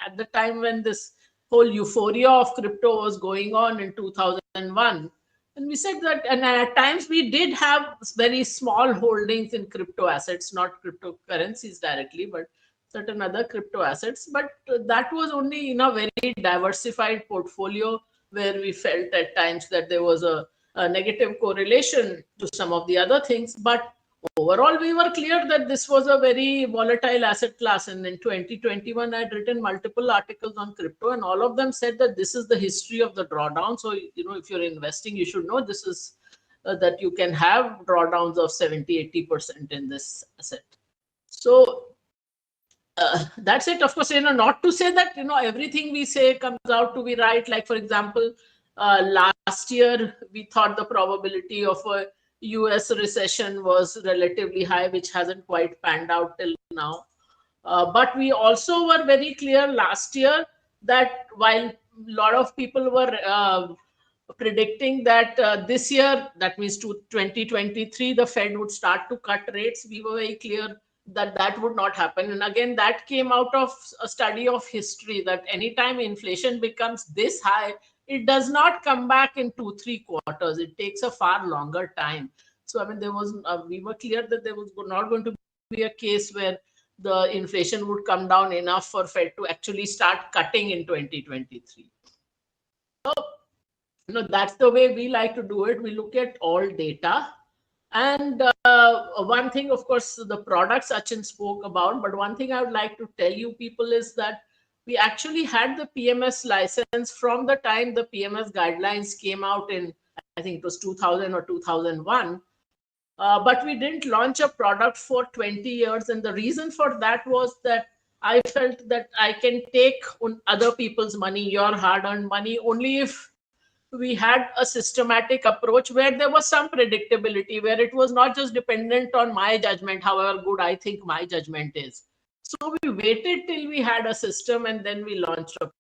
at the time when this whole euphoria of crypto was going on in 2001. And we said that, and at times we did have very small holdings in crypto assets, not cryptocurrencies directly, but certain other crypto assets. But that was only in a very diversified portfolio, where we felt at times that there was a negative correlation to some of the other things. But overall, we were clear that this was a very volatile asset class. And in 2021, I had written multiple articles on crypto, and all of them said that this is the history of the drawdown. So, if you're investing, you should know this is that you can have drawdowns of 70-80% in this asset. So that's it. Of course, not to say that everything we say comes out to be right. Like, for example, last year we thought the probability of a US recession was relatively high, which hasn't quite panned out till now. But we also were very clear last year that while a lot of people were predicting that this year, that means to 2023, the Fed would start to cut rates, we were very clear that that would not happen. And again, that came out of a study of history, that anytime inflation becomes this high, it does not come back in 2-3 quarters. It takes a far longer time. So, I mean, we were clear that there was not going to be a case where the inflation would come down enough for Fed to actually start cutting in 2023. So, that's the way we like to do it. We look at all data. And one thing, of course, the products Achin spoke about, but one thing I would like to tell you people is that we actually had the PMS license from the time the PMS guidelines came out in, I think it was 2000 or 2001. But we didn't launch a product for 20 years. And the reason for that was that I felt that I can take other people's money, your hard-earned money, only if we had a systematic approach where there was some predictability, where it was not just dependent on my judgment, however good I think my judgment is. So we waited till we had a system and then we launched a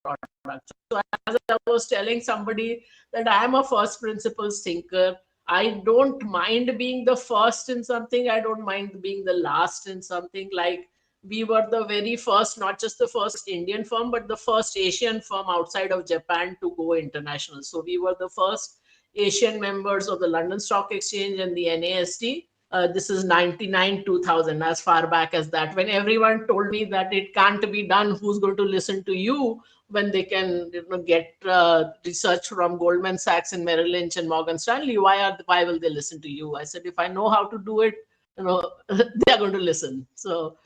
product. So as I was telling somebody that I am a first principles thinker, I don't mind being the first in something. I don't mind being the last in something. Like we were the very first, not just the first Indian firm, but the first Asian firm outside of Japan to go international. So we were the first Asian members of the London Stock Exchange and the NASD. This is 99, 2000, as far back as that, when everyone told me that it can't be done. Who's going to listen to you when they can get research from Goldman Sachs and Merrill Lynch and Morgan Stanley? Why will they listen to you? I said, if I know how to do it, they are going to listen. So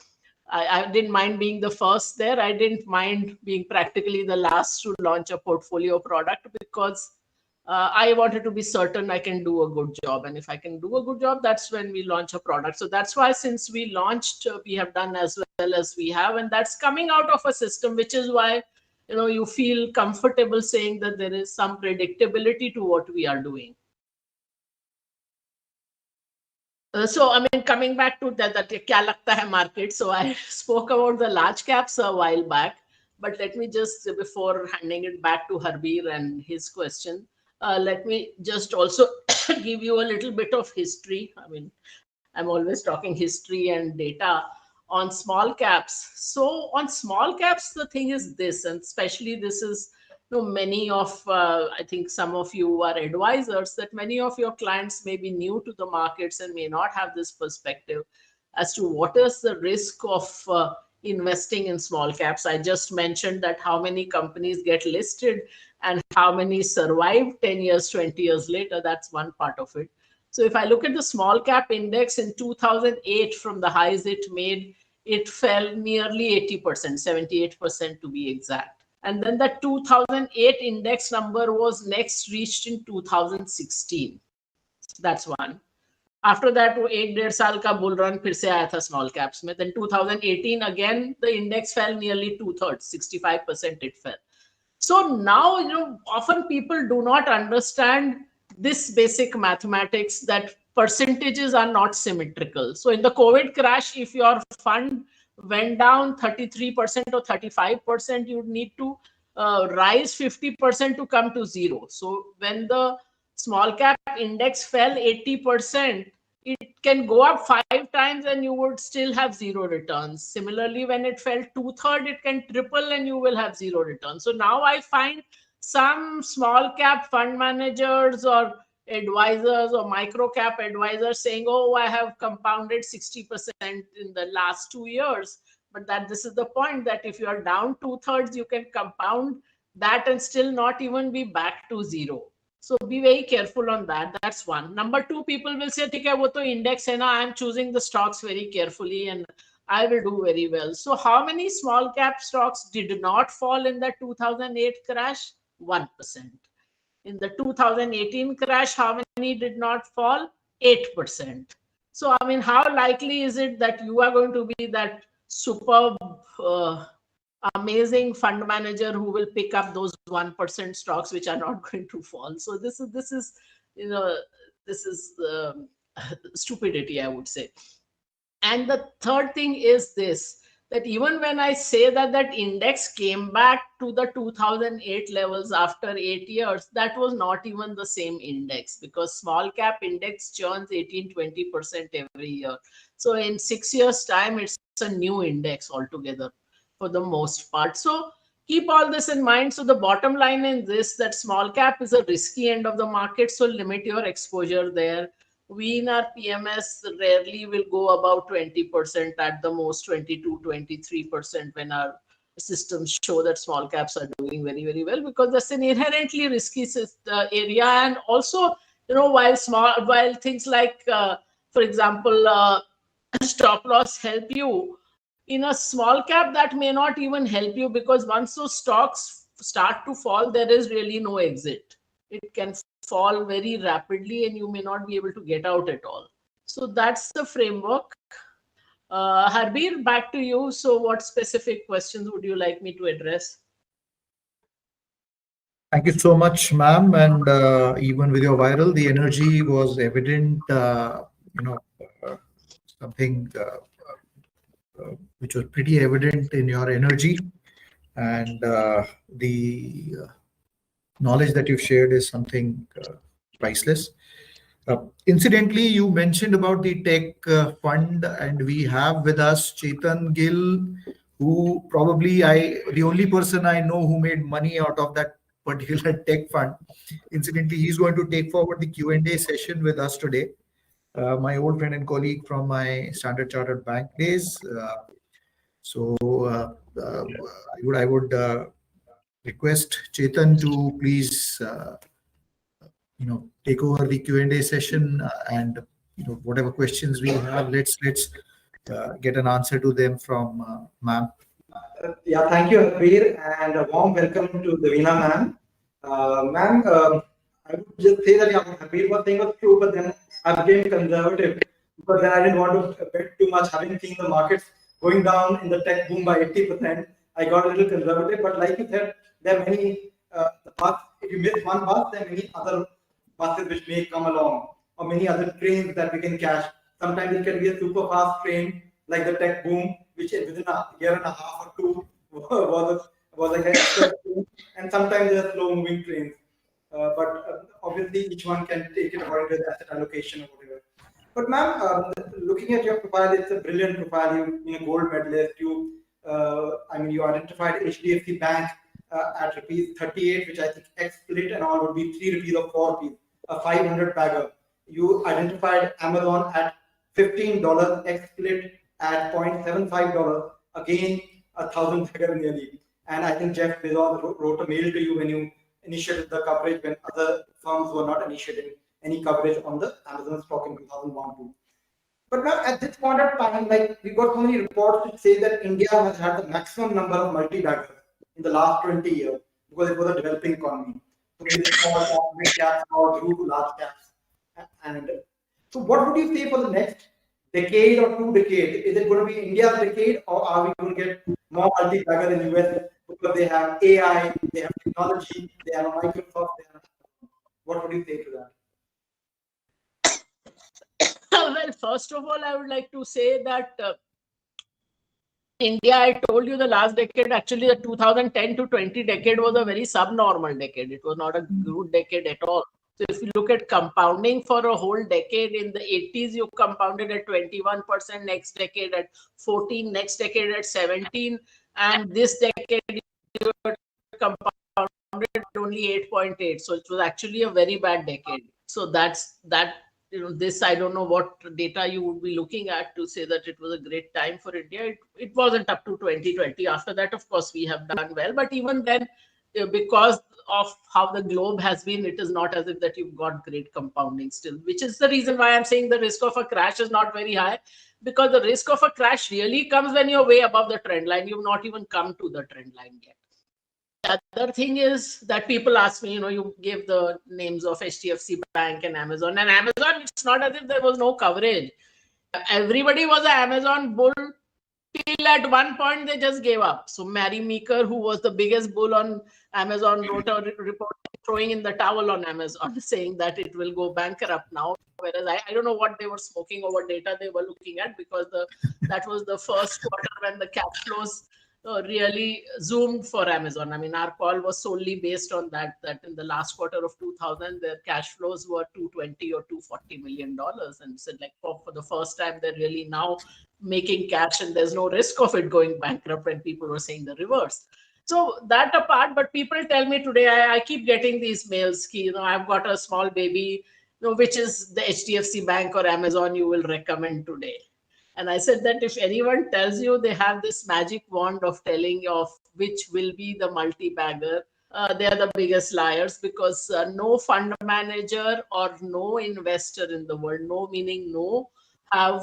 I didn't mind being the first there. I didn't mind being practically the last to launch a portfolio product, because I wanted to be certain I can do a good job. And if I can do a good job, that's when we launch a product. So that's why since we launched, we have done as well as we have. And that's coming out of a system, which is why you feel comfortable saying that there is some predictability to what we are doing. So, I mean, coming back to that kya lagta hai market. So I spoke about the large caps a while back, but let me just, before handing it back to Harbir and his question, let me just also give you a little bit of history. I mean, I'm always talking history and data on small caps. So on small caps, the thing is this, and especially this is, many of, I think some of you are advisors, that many of your clients may be new to the markets and may not have this perspective as to what is the risk of investing in small caps. I just mentioned that how many companies get listed and how many survive 10 years, 20 years later. That's one part of it. So if I look at the small cap index in 2008, from the highs it made, it fell nearly 80%, 78% to be exact. And then the 2008 index number was next reached in 2016. That's one. After that, 1.5 साल का bull run फिर से आया था small caps में. Then 2018 again, the index fell nearly 2/3, 65% it fell. So now, often people do not understand this basic mathematics, that percentages are not symmetrical. So in the COVID crash, if your fund went down 33% or 35%, you need to rise 50% to come to zero. So when the small cap index fell 80%, it can go up 5 times and you would still have zero returns. Similarly, when it fell 2/3, it can triple and you will have zero returns. So now I find some small cap fund managers or advisors or micro cap advisors saying, oh, I have compounded 60% in the last 2 years. But this is the point, that if you are down 2/3, you can compound that and still not even be back to zero. So be very careful on that. That's one. Number two, people will say, okay, wo to index hai na, I'm choosing the stocks very carefully and I will do very well. So how many small cap stocks did not fall in the 2008 crash? 1%. In the 2018 crash, how many did not fall? 8%. So, I mean, how likely is it that you are going to be that superb, amazing fund manager who will pick up those 1% stocks which are not going to fall? So this is stupidity, I would say. And the third thing is this, that even when I say that index came back to the 2008 levels after 8 years, that was not even the same index, because small cap index churns 18-20% every year. So in 6 years time, it's a new index altogether for the most part. So keep all this in mind. So the bottom line is this, that small cap is a risky end of the market. So limit your exposure there. We in our PMS rarely will go above 20%, at the most 22-23%, when our systems show that small caps are doing very, very well, because that's an inherently risky area. And also, while things like, for example, stop loss help you, in a small cap that may not even help you, because once those stocks start to fall, there is really no exit. It can fall very rapidly and you may not be able to get out at all. So that's the framework. Harbir, back to you. So what specific questions would you like me to address? Thank you so much, ma'am. And even with your viral, the energy was evident. You know, uh, something which was pretty evident in your energy, and the knowledge that you've shared is something priceless. Incidentally, you mentioned about the tech fund, and we have with us Chetan Gill, who probably the only person I know who made money out of that particular tech fund. Incidentally, he's going to take forward the Q&A session with us today. My old friend and colleague from my Standard Chartered Bank days. So I would request Chetan to please take over the Q&A session, and whatever questions we have, let's get an answer to them from ma'am. Yeah, thank you, Harbir, and a warm welcome to Devina ma'am. Ma'am, I would just say that yeah, what Harbir was saying was true, but then I became conservative because then I didn't want to bet too much. Having seen the markets going down in the tech boom by 80%, I got a little conservative. But like you said, there are many if you miss one bus, there are many other buses which may come along, or many other trains that we can catch. Sometimes it can be a super fast train like the tech boom, which within a year and a half or two was like an express train, and sometimes there are slow moving trains. But obviously, each one can take it according to the asset allocation or whatever. But ma'am, looking at your profile, it's a brilliant profile. You gold medalist. You identified HDFC Bank at rupees 38, which I think X split and all would be 3 rupees or 4 rupees, a 500 bagger. You identified Amazon at $15, X split at $0.75, again 1,000 bagger nearly. And I think Jeff Bezos wrote a mail to you when you initiated the coverage when other firms were not initiating any coverage on the Amazon stock in 2001 too. But now at this point of time, like we got so many reports which say that India has had the maximum number of multi-baggers in the last 20 years because it was a developing economy. So maybe the small caps, mid caps, or grew to large caps. And so what would you say for the next decade or 2 decades? Is it going to be India's decade, or are we going to get more multi-bagger in the US because they have AI, they have technology, they have a Microsoft, what would you say to that? Well, first of all, I would like to say that India, I told you the last decade, actually the 2010 to 20 decade was a very subnormal decade. It was not a good decade at all. So if you look at compounding for a whole decade, in the 80s, you compounded at 21%, next decade at 14, next decade at 17, and this decade you compounded only 8.8. So it was actually a very bad decade. So that's that. This, I don't know what data you would be looking at to say that it was a great time for India. It wasn't up to 2020. After that, of course, we have done well. But even then, because of how the globe has been, it is not as if that you've got great compounding still, which is the reason why I'm saying the risk of a crash is not very high, because the risk of a crash really comes when you're way above the trend line. You've not even come to the trend line yet. The other thing is that people ask me, you gave the names of HDFC Bank and Amazon. And Amazon, it's not as if there was no coverage. Everybody was an Amazon bull till at one point they just gave up. So Mary Meeker, who was the biggest bull on Amazon, wrote a report throwing in the towel on Amazon, saying that it will go bankrupt now. Whereas I don't know what they were smoking or what data they were looking at, because that was the first quarter when the cash flows really zoomed for Amazon. I mean, our call was solely based on that in the last quarter of 2000, their cash flows were $220 or $240 million. And said, like, for the first time, they're really now making cash and there's no risk of it going bankrupt, when people were saying the reverse. So that apart, but people tell me today, I keep getting these mails, I've got a small baby, which is the HDFC Bank or Amazon you will recommend today. And I said that if anyone tells you they have this magic wand of telling of which will be the multi-bagger, they are the biggest liars, because no fund manager or no investor in the world, no meaning no, have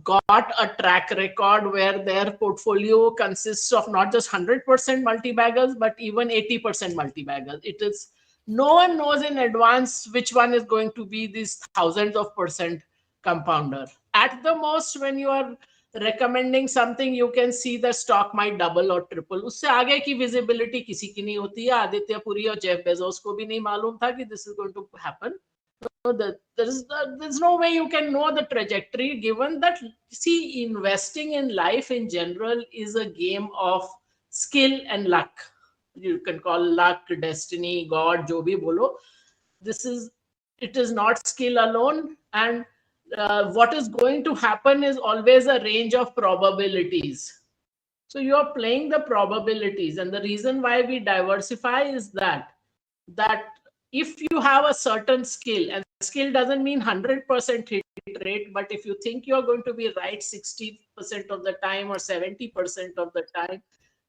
got a track record where their portfolio consists of not just 100% multi-baggers, but even 80% multi-baggers. It is no one knows in advance which one is going to be this thousands of % compounder. At the most, when you are recommending something, you can see the stock might double or triple. उससे आगे की visibility किसी की नहीं होती है. आदित्य पुरी और Jeff Bezos को भी नहीं मालूम था कि this is going to happen. So there's no way you can know the trajectory, given that, see, investing in life in general is a game of skill and luck. You can call luck, destiny, God, jo bhi bolo. It is not skill alone. And what is going to happen is always a range of probabilities. So you are playing the probabilities. And the reason why we diversify is that if you have a certain skill, and skill doesn't mean 100% hit rate, but if you think you're going to be right 60% of the time or 70% of the time,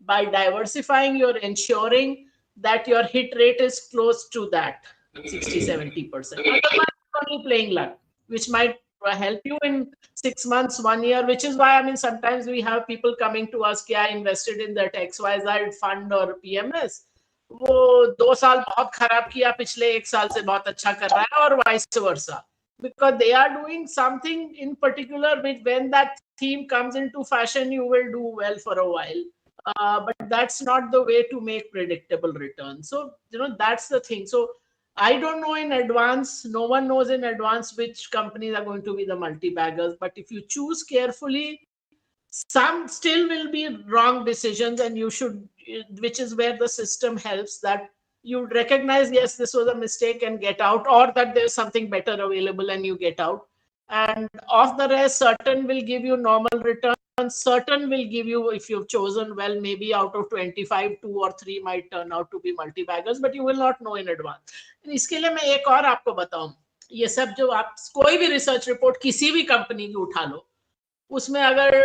by diversifying, you're ensuring that your hit rate is close to that 60-70%. Otherwise, you're only playing luck, which might help you in 6 months, 1 year, which is why, I mean, sometimes we have people coming to us, I invested in that XYZ fund or PMS. वो 2 साल बहुत खराब किया, पिछले 1 साल से बहुत अच्छा कर रहा है, और vice versa, because they are doing something in particular which, when that theme comes into fashion, you will do well for a while. But that's not the way to make predictable returns. So, that's the thing. So I don't know in advance. No one knows in advance which companies are going to be the multi-baggers. But if you choose carefully, some still will be wrong decisions, and you should, which is where the system helps, that you recognize, yes, this was a mistake and get out, or that there's something better available and you get out. And of the rest, certain will give you normal returns. Certain will give you, if you've chosen well, maybe out of 25, 2 or 3 might turn out to be multi-baggers, but you will not know in advance. इसके लिए मैं एक और आपको बताऊं, ये सब जो आप कोई भी रिसर्च रिपोर्ट किसी भी कंपनी की उठा लो, उसमें अगर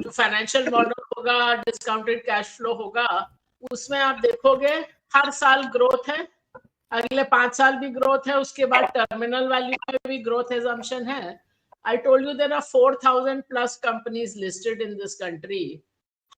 जो फाइनेंशियल मॉडल होगा, डिस्काउंटेड कैश फ्लो होगा, उसमें आप देखोगे हर साल ग्रोथ है, अगले 5 साल भी ग्रोथ है, उसके बाद टर्मिनल वैल्यू में भी ग्रोथ assumption है. I told you there are 4,000 plus companies listed in this country.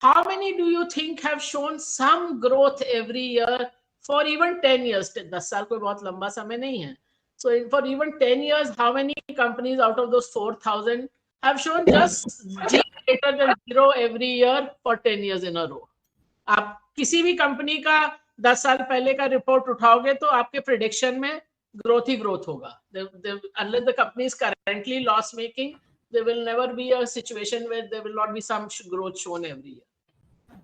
How many do you think have shown some growth every year for even 10 years? 10 साल कोई बहुत लंबा समय नहीं है. So for even 10 years, how many companies out of those 4,000 have shown just G greater than 0 every year for 10 years in a row? आप किसी भी कंपनी का 10 साल पहले का रिपोर्ट उठाओगे तो आपके प्रेडिक्शन में growth ही growth होगा. Unless the company is currently loss making, there will never be a situation where there will not be some growth shown every year.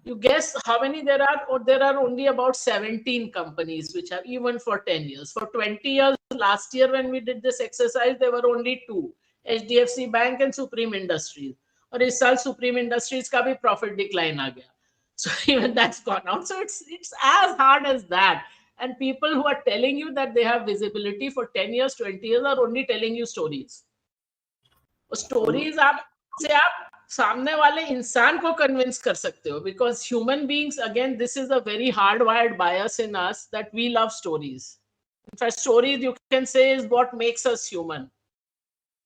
You guess how many there are? Or there are only about 17 companies which have, even for 10 years. For 20 years, last year when we did this exercise, there were only 2, HDFC Bank and Supreme Industries. और इस साल Supreme Industries का भी profit decline आ गया. So even that's gone out. So it's as hard as that. And people who are telling you that they have visibility for 10 years, 20 years are only telling you stories. Stories आप सामने वाले इंसान को convince कर सकते हो, because human beings, again, this is a very hardwired bias in us that we love stories. In fact, stories, you can say, is what makes us human.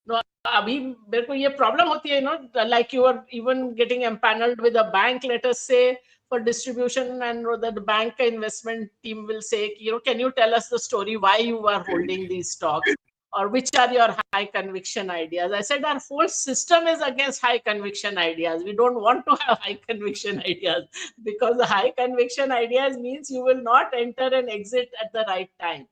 No, अभी मेरे को ये problem होती है, like you are even getting empaneled with a bank, let us say, for distribution, and the bank investment team will say, can you tell us the story why you are holding these stocks, or which are your high conviction ideas? I said our whole system is against high conviction ideas. We don't want to have high conviction ideas, because the high conviction ideas means you will not enter and exit at the right time.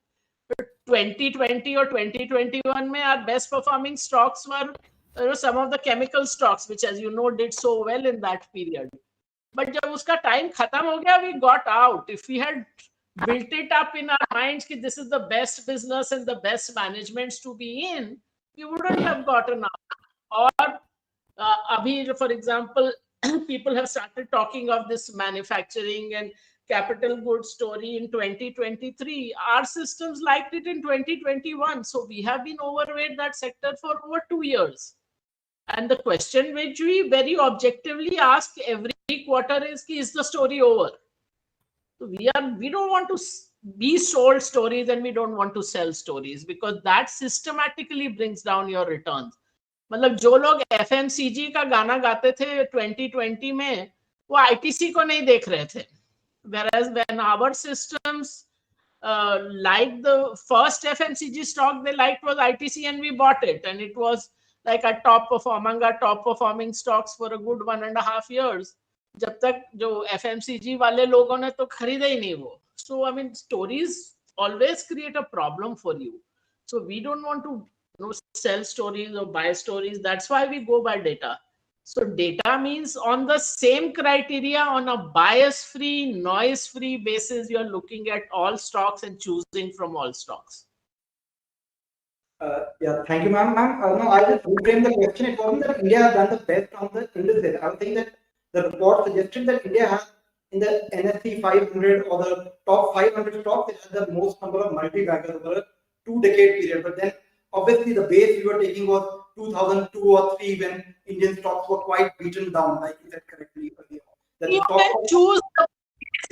2020 or 2021 mein our best performing stocks were some of the chemical stocks, which, as you know, did so well in that period. But जब उसका time खत्म हो गया, we got out. If we had built it up in our minds that this is the best business and the best managements to be in, we wouldn't have gotten out. Or abhi, for example, people have started talking of this manufacturing and capital goods story in 2023. Our systems liked it in 2021. So we have been overweight that sector for over 2 years. And the question which we very objectively ask every quarter is the story over? So we don't want to be sold stories, and we don't want to sell stories, because that systematically brings down your returns. मतलब जो लोग FMCG का गाना गाते थे 2020 में, वो ITC को नहीं देख रहे थे. Whereas when our systems liked the first FMCG stock they liked was ITC, and we bought it, and it was like a top performing stocks for a good 1.5 years. जब तक जो FMCG वाले लोगों ने तो खरीदा ही नहीं वो. So I mean, stories always create a problem for you. So we don't want to sell stories or buy stories. That's why we go by data. So data means on the same criteria, on a bias-free, noise-free basis, you're looking at all stocks and choosing from all stocks. Yeah, thank you, ma'am. No, I just reframe the question. It wasn't that India has done the best on the indices. I was saying that the report suggested that India has, in the NSE 500 or the top 500 stocks, it has the most number of multi-baggers over a 2-decade period. But then, obviously, the base we were taking was 2002 or 3 when Indian stocks were quite beaten down, like you said correctly earlier. You can choose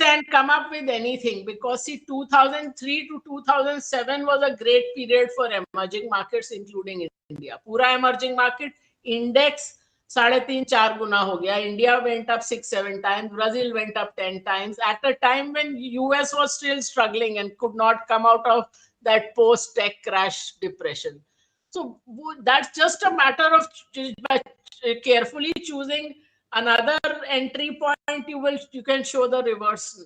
and come up with anything, because see, 2003 to 2007 was a great period for emerging markets, including India. Pura emerging market index 3.5-4 गुना हो गया. India went up 6-7 times. Brazil went up 10 times at a time when US was still struggling and could not come out of that post-tech crash depression. So that's just a matter of carefully choosing another entry point. You can show the reverse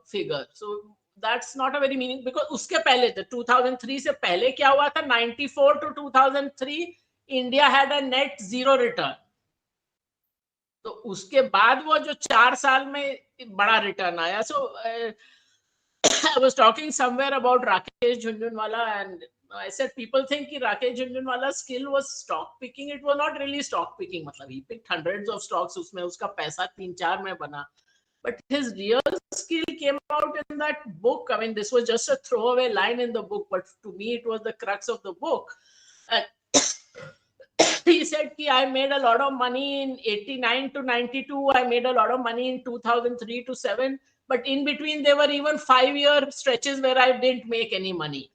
figure. So that's not a very meaning, because uske pehle 2003 se pehle kya hua tha, 94 to 2003 India had a net zero return. तो उसके बाद वो जो 4 साल में बड़ा return आया. So I was talking somewhere about Rakesh Jhunjhunwala, and I said people think that Rakesh Jhunjhunwala's skill was stock picking. It was not really stock picking. मतलब he picked hundreds of stocks. उसमें उसका पैसा 3-4 में बना. But his real skill came out in that book. I mean, this was just a throwaway line in the book, but to me, it was the crux of the book. He said, I made a lot of money in 89 to 92. I made a lot of money in 2003 to 7. But in between, there were even 5-year stretches where I didn't make any money.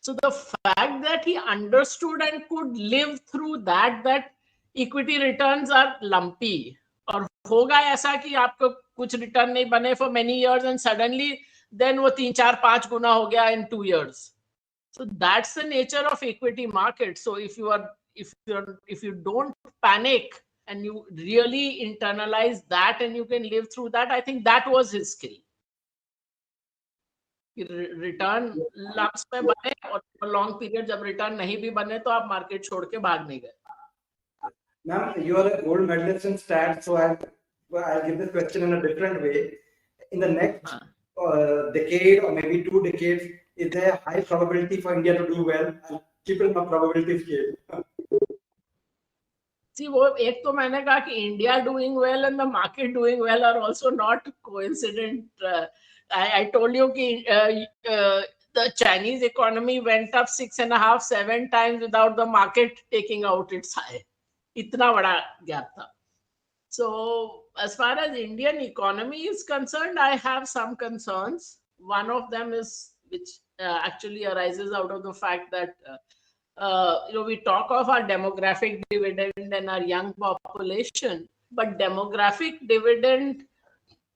So the fact that he understood and could live through that equity returns are lumpy. और होगा ऐसा कि आपको कुछ return नहीं बने for many years, and suddenly then वो 3-4-5 गुना हो गया in 2 years. So that's the nature of equity market. So if you don't panic and you really internalize that and you can live through that, I think that was his skill. Return lumps में बने और long period जब return नहीं भी बने तो आप market छोड़ के भाग नहीं गए. Ma'am, you are a gold medalist in stats, so I'll give this question in a different way. In the next decade or maybe 2 decades, is there a high probability for India to do well? I'll keep it on a probability scale. See, वो एक तो मैंने कहा कि India doing well and the market doing well are also not coincident. I told you that the Chinese economy went up 6.5-7 times without the market taking out its high. इतना बड़ा gap था. So as far as Indian economy is concerned, I have some concerns. One of them is, which actually arises out of the fact that we talk of our demographic dividend and our young population, but demographic dividend,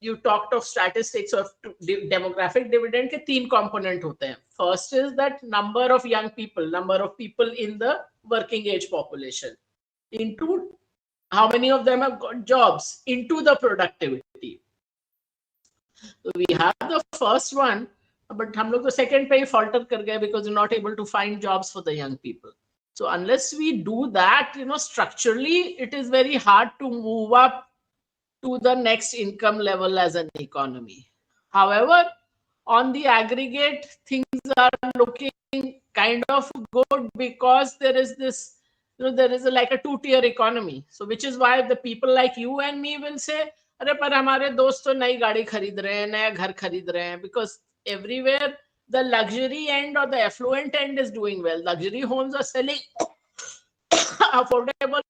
you talked of statistics of demographic dividend के 3 component होते हैं. First is that number of young people, number of people in the working age population, into how many of them have got jobs, into the productivity. So we have the first one, but हम लोग तो second पे ही falter कर गए because we're not able to find jobs for the young people. So unless we do that, structurally, it is very hard to move up to the next income level as an economy. However, on the aggregate, things are looking kind of good because there is this, there is like a 2-tier economy. So which is why the people like you and me will say, अरे पर हमारे दोस्त तो नई गाड़ी खरीद रहे हैं, नया घर खरीद रहे हैं, because everywhere the luxury end or the affluent end is doing well. Luxury homes are selling. Affordable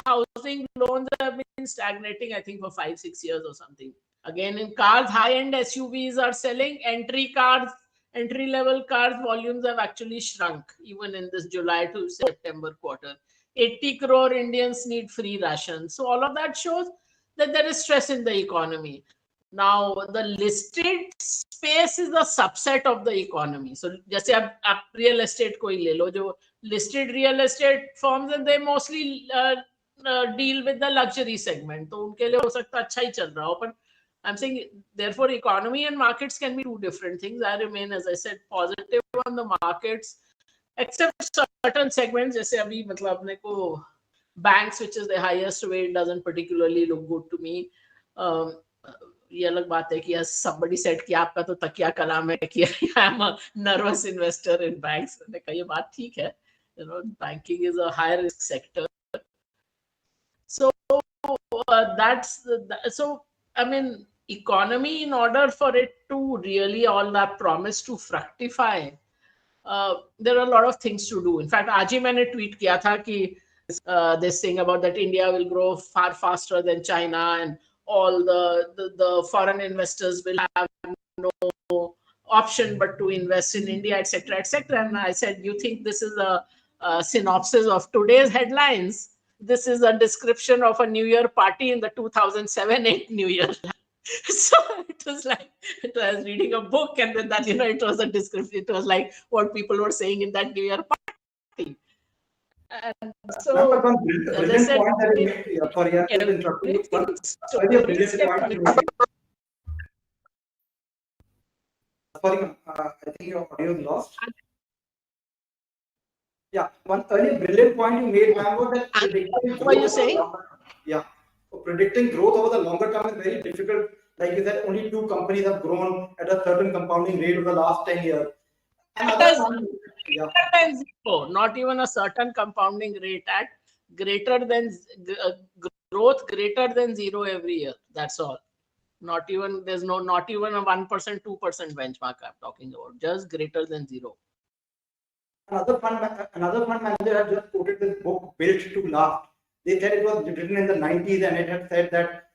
housing loans have been stagnating, I think, for 5-6 years or something. Again, in cars, high-end SUVs are selling. Entry-level cars volumes have actually shrunk, even in this July to September quarter. 80 crore Indians need free rations. So all of that shows that there is stress in the economy. Now, the listed space is a subset of the economy. So, जैसे आप real estate को ही ले लो, जो listed real estate firms and they mostly deal with the luxury segment. तो उनके लिए हो सकता है अच्छा ही चल रहा हो, but I'm saying therefore economy and markets can be two different things. I remain, as I said, positive on the markets, except certain segments. जैसे अभी मतलब अपने को banks, which is the highest weight, doesn't particularly look good to me. ये अलग बात है कि somebody said कि आपका तो तकिया कलाम है कि I am a nervous investor in banks. मैंने कहा ये बात ठीक है. You know, banking is a high risk sector. So so I mean, economy, in order for it to really all that promise to fructify, there are a lot of things to do. In fact, आज ही मैंने tweet किया था कि this thing about that India will grow far faster than China and all the foreign investors will have no option but to invest in India, etc., etc. And I said, you think this is a synopsis of today's headlines? This is a description of a New Year party in the 2007-8 New Year. So it was like, it was reading a book, and then that, it was a description. It was like what people were saying in that New Year party. And so, as I said, sorry, I think your audio is lost. Yeah, one earlier brilliant point you made, ma'am, was that predicting what are you saying? Yeah, so predicting growth over the longer term is very difficult. Like you said, only 2 companies have grown at a certain compounding rate over the last 10 years. Zero, not even a certain compounding rate, at greater than growth greater than zero every year. That's all. Not even a 1%, 2% benchmark I'm talking about. Just greater than zero. Another fund manager had just quoted this book, Built to Last. They said it was written in the 90s, and it had said that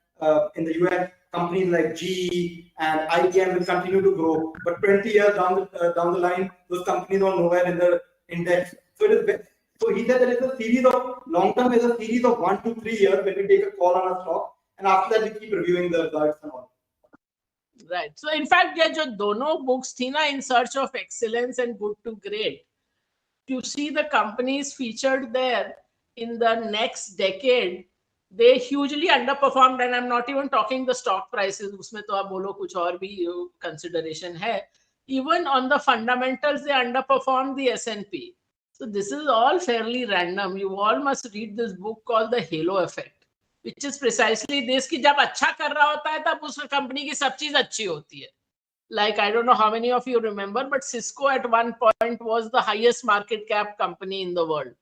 in the US, companies like GE and IBM will continue to grow, but 20 years down the line, those companies are nowhere in the index. So he said that it's a series of long-term is a series of 1 to 3 years when we take a call on a stock, and after that we keep reviewing the results and all. Right. So in fact, ये जो दोनों books थी ना, In Search of Excellence and Good to Great, you see the companies featured there in the next decade, they hugely underperformed, and I'm not even talking the stock prices. उसमें तो आप बोलो कुछ और भी consideration है. Even on the fundamentals, they underperformed the S&P. So this is all fairly random. You all must read this book called The Halo Effect, which is precisely this कि जब अच्छा कर रहा होता है तब उस कंपनी की सब चीज अच्छी होती है. Like, I don't know how many of you remember, but Cisco at one point was the highest market cap company in the world.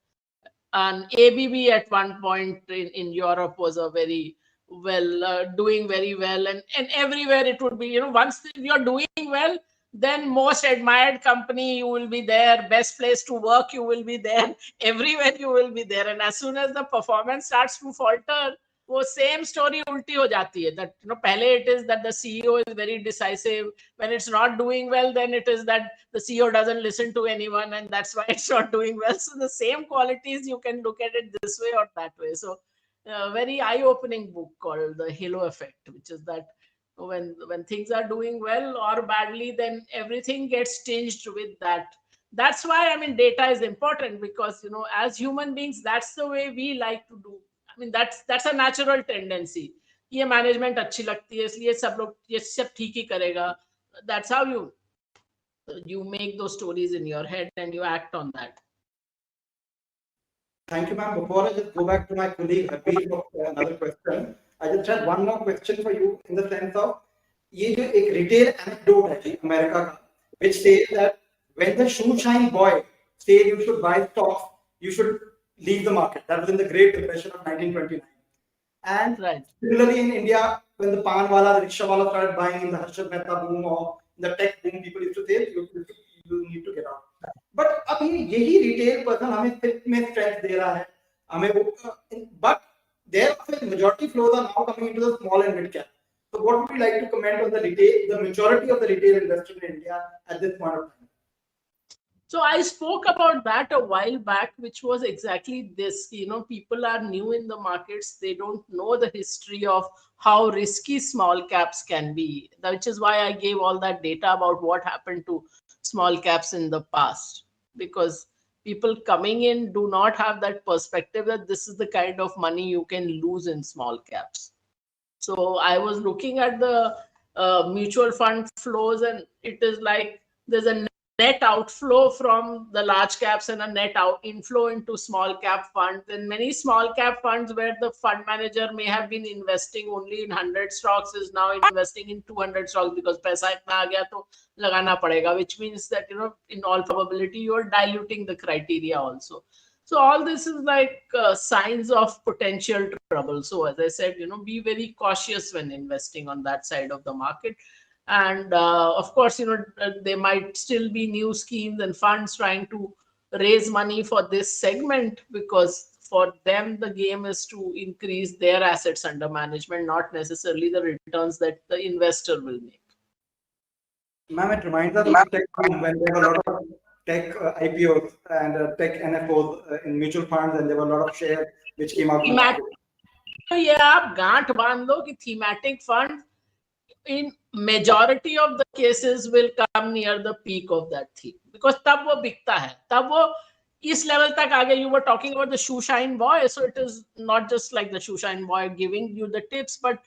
And ABB at one point in Europe was a very doing very well. And everywhere it would be, once you're doing well, then most admired company, you will be there. Best place to work, you will be there. Everywhere you will be there. And as soon as the performance starts to falter, वो same story उल्टी हो जाती है. That पहले it is that the CEO is very decisive. When it's not doing well, then it is that the CEO doesn't listen to anyone, and that's why it's not doing well. So the same qualities, you can look at it this way or that way. So a very eye-opening book called The Halo Effect, which is that when things are doing well or badly, then everything gets tinged with that. That's why, I mean, data is important, because as human beings, that's the way we like to do. I mean, that's a natural tendency. ये management अच्छी लगती है, इसलिए सब लोग ये सब ठीक ही करेगा. That's how you make those stories in your head and you act on that. Thank you, ma'am. Before I just go back to my colleague Harbir for another question, I just had one more question for you, in the sense of ये जो एक retail anecdote है जी America का, which says that when the shoe shine boy said you should buy stocks, you should leave the market. That was in the Great Depression of 1929. And right. Similarly in India, when the pan wala, the rickshaw wala started buying in the Harshad Mehta boom or the tech boom, people used to say you need to get out. But अभी यही retail person हमें fit में strength दे रहा है, हमें वो, but their majority flows are now coming into the small and mid cap. So what would you like to comment on the maturity of the retail investor in India at this point of time? So I spoke about that a while back, which was exactly this. People are new in the markets. They don't know the history of how risky small caps can be, which is why I gave all that data about what happened to small caps in the past. Because people coming in do not have that perspective that this is the kind of money you can lose in small caps. So I was looking at the mutual fund flows, and it is like there's a net outflow from the large caps and a net inflow into small cap funds. And many small cap funds where the fund manager may have been investing only in 100 stocks is now investing in 200 stocks because paisa itna aa gaya to lagana padega, which means that in all probability you are diluting the criteria also. So all this is like signs of potential trouble. So as I said, be very cautious when investing on that side of the market. And of course, there might still be new schemes and funds trying to raise money for this segment, because for them, the game is to increase their assets under management, not necessarily the returns that the investor will make. Ma'am, it reminds us of tech boom when there were a lot of tech IPOs and tech NFOs in mutual funds, and there were a lot of shares which came out. तो ये आप गांठ बांध लो कि thematic fund in majority of the cases will come near the peak of that theme, because तब वो बिकता है, तब वो इस level तक आ गया. You were talking about the shoe shine boy, so it is not just like the shoe shine boy giving you the tips, but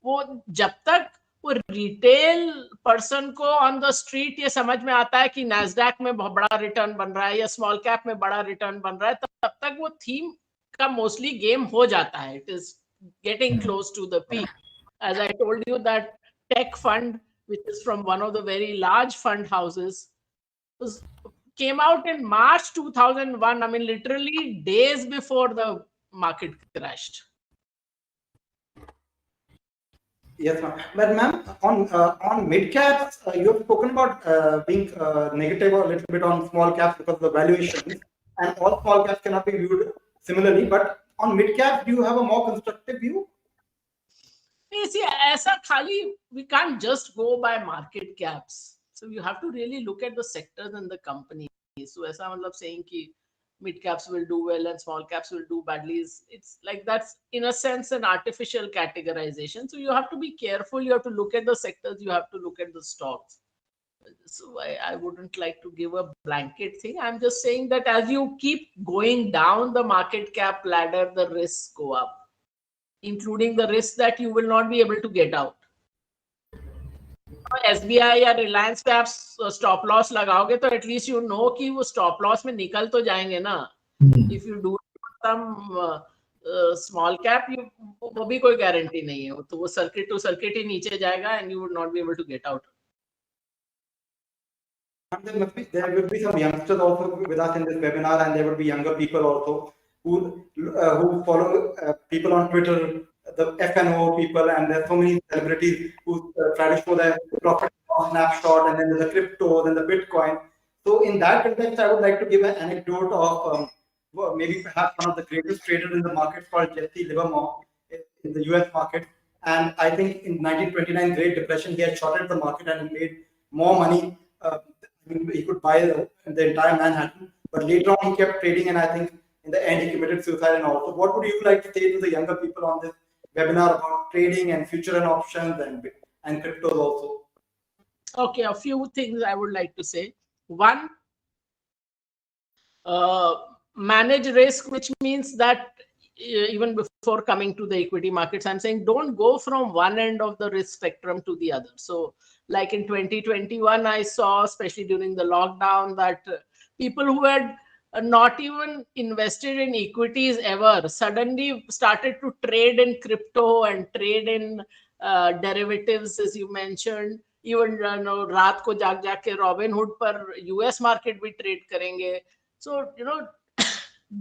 वो जब तक वो रिटेल पर्सन को ऑन द स्ट्रीट ये समझ में आता है कि नैस्डैक में बहुत बड़ा रिटर्न बन रहा है या स्मॉल कैप में बड़ा रिटर्न बन रहा है, तब तक वो थीम का मोस्टली गेम हो जाता है. It is getting close to the peak. As I told you, that tech fund, which is from one of the very large fund houses, came out in March 2001. I mean, literally days before the market crashed. Yes, ma'am. But ma'am, on mid caps, you have spoken about being negative a little bit on small caps because of the valuations, and all small caps cannot be viewed similarly. But on mid caps, do you have a more constructive view? You see, ऐसा खाली we can't just go by market caps. So you have to really look at the sectors and the companies. So ऐसा मतलब saying कि mid caps will do well and small caps will do badly, it's like that's in a sense an artificial categorization. So you have to be careful. You have to look at the sectors. You have to look at the stocks. So I wouldn't like to give a blanket thing. I'm just saying that as you keep going down the market cap ladder, the risks go up, including the risk that you will not be able to get out. SBI या Reliance पे आप stop loss लगाओगे तो at least you know कि वो stop loss में निकल तो जाएंगे ना. If you do some small cap, वो भी कोई guarantee नहीं है. तो वो circuit to circuit ही नीचे जाएगा and you would not be able to get out. There will be some youngsters also with us in this webinar, and there will be younger people also who follow people on Twitter, the FNO people, and there's so many celebrities who try to show their profit snapshot, and then there's the crypto, then the Bitcoin. So in that context, I would like to give an anecdote of maybe perhaps one of the greatest traders in the market called Jesse Livermore in the US market. And I think in 1929 Great Depression, he had shorted the market and he made more money. He could buy the entire Manhattan, but later on he kept trading, and I think in the end he committed suicide and all. So what would you like to say to the younger people on this webinar about trading and future and options and cryptos also? Okay, a few things I would like to say. One, manage risk, which means that even before coming to the equity markets, I'm saying don't go from one end of the risk spectrum to the other. So like in 2021, I saw, especially during the lockdown, that people who had not even invested in equities ever suddenly started to trade in crypto and trade in derivatives, as you mentioned. Even रात को जाग के Robinhood पर US market भी trade करेंगे. So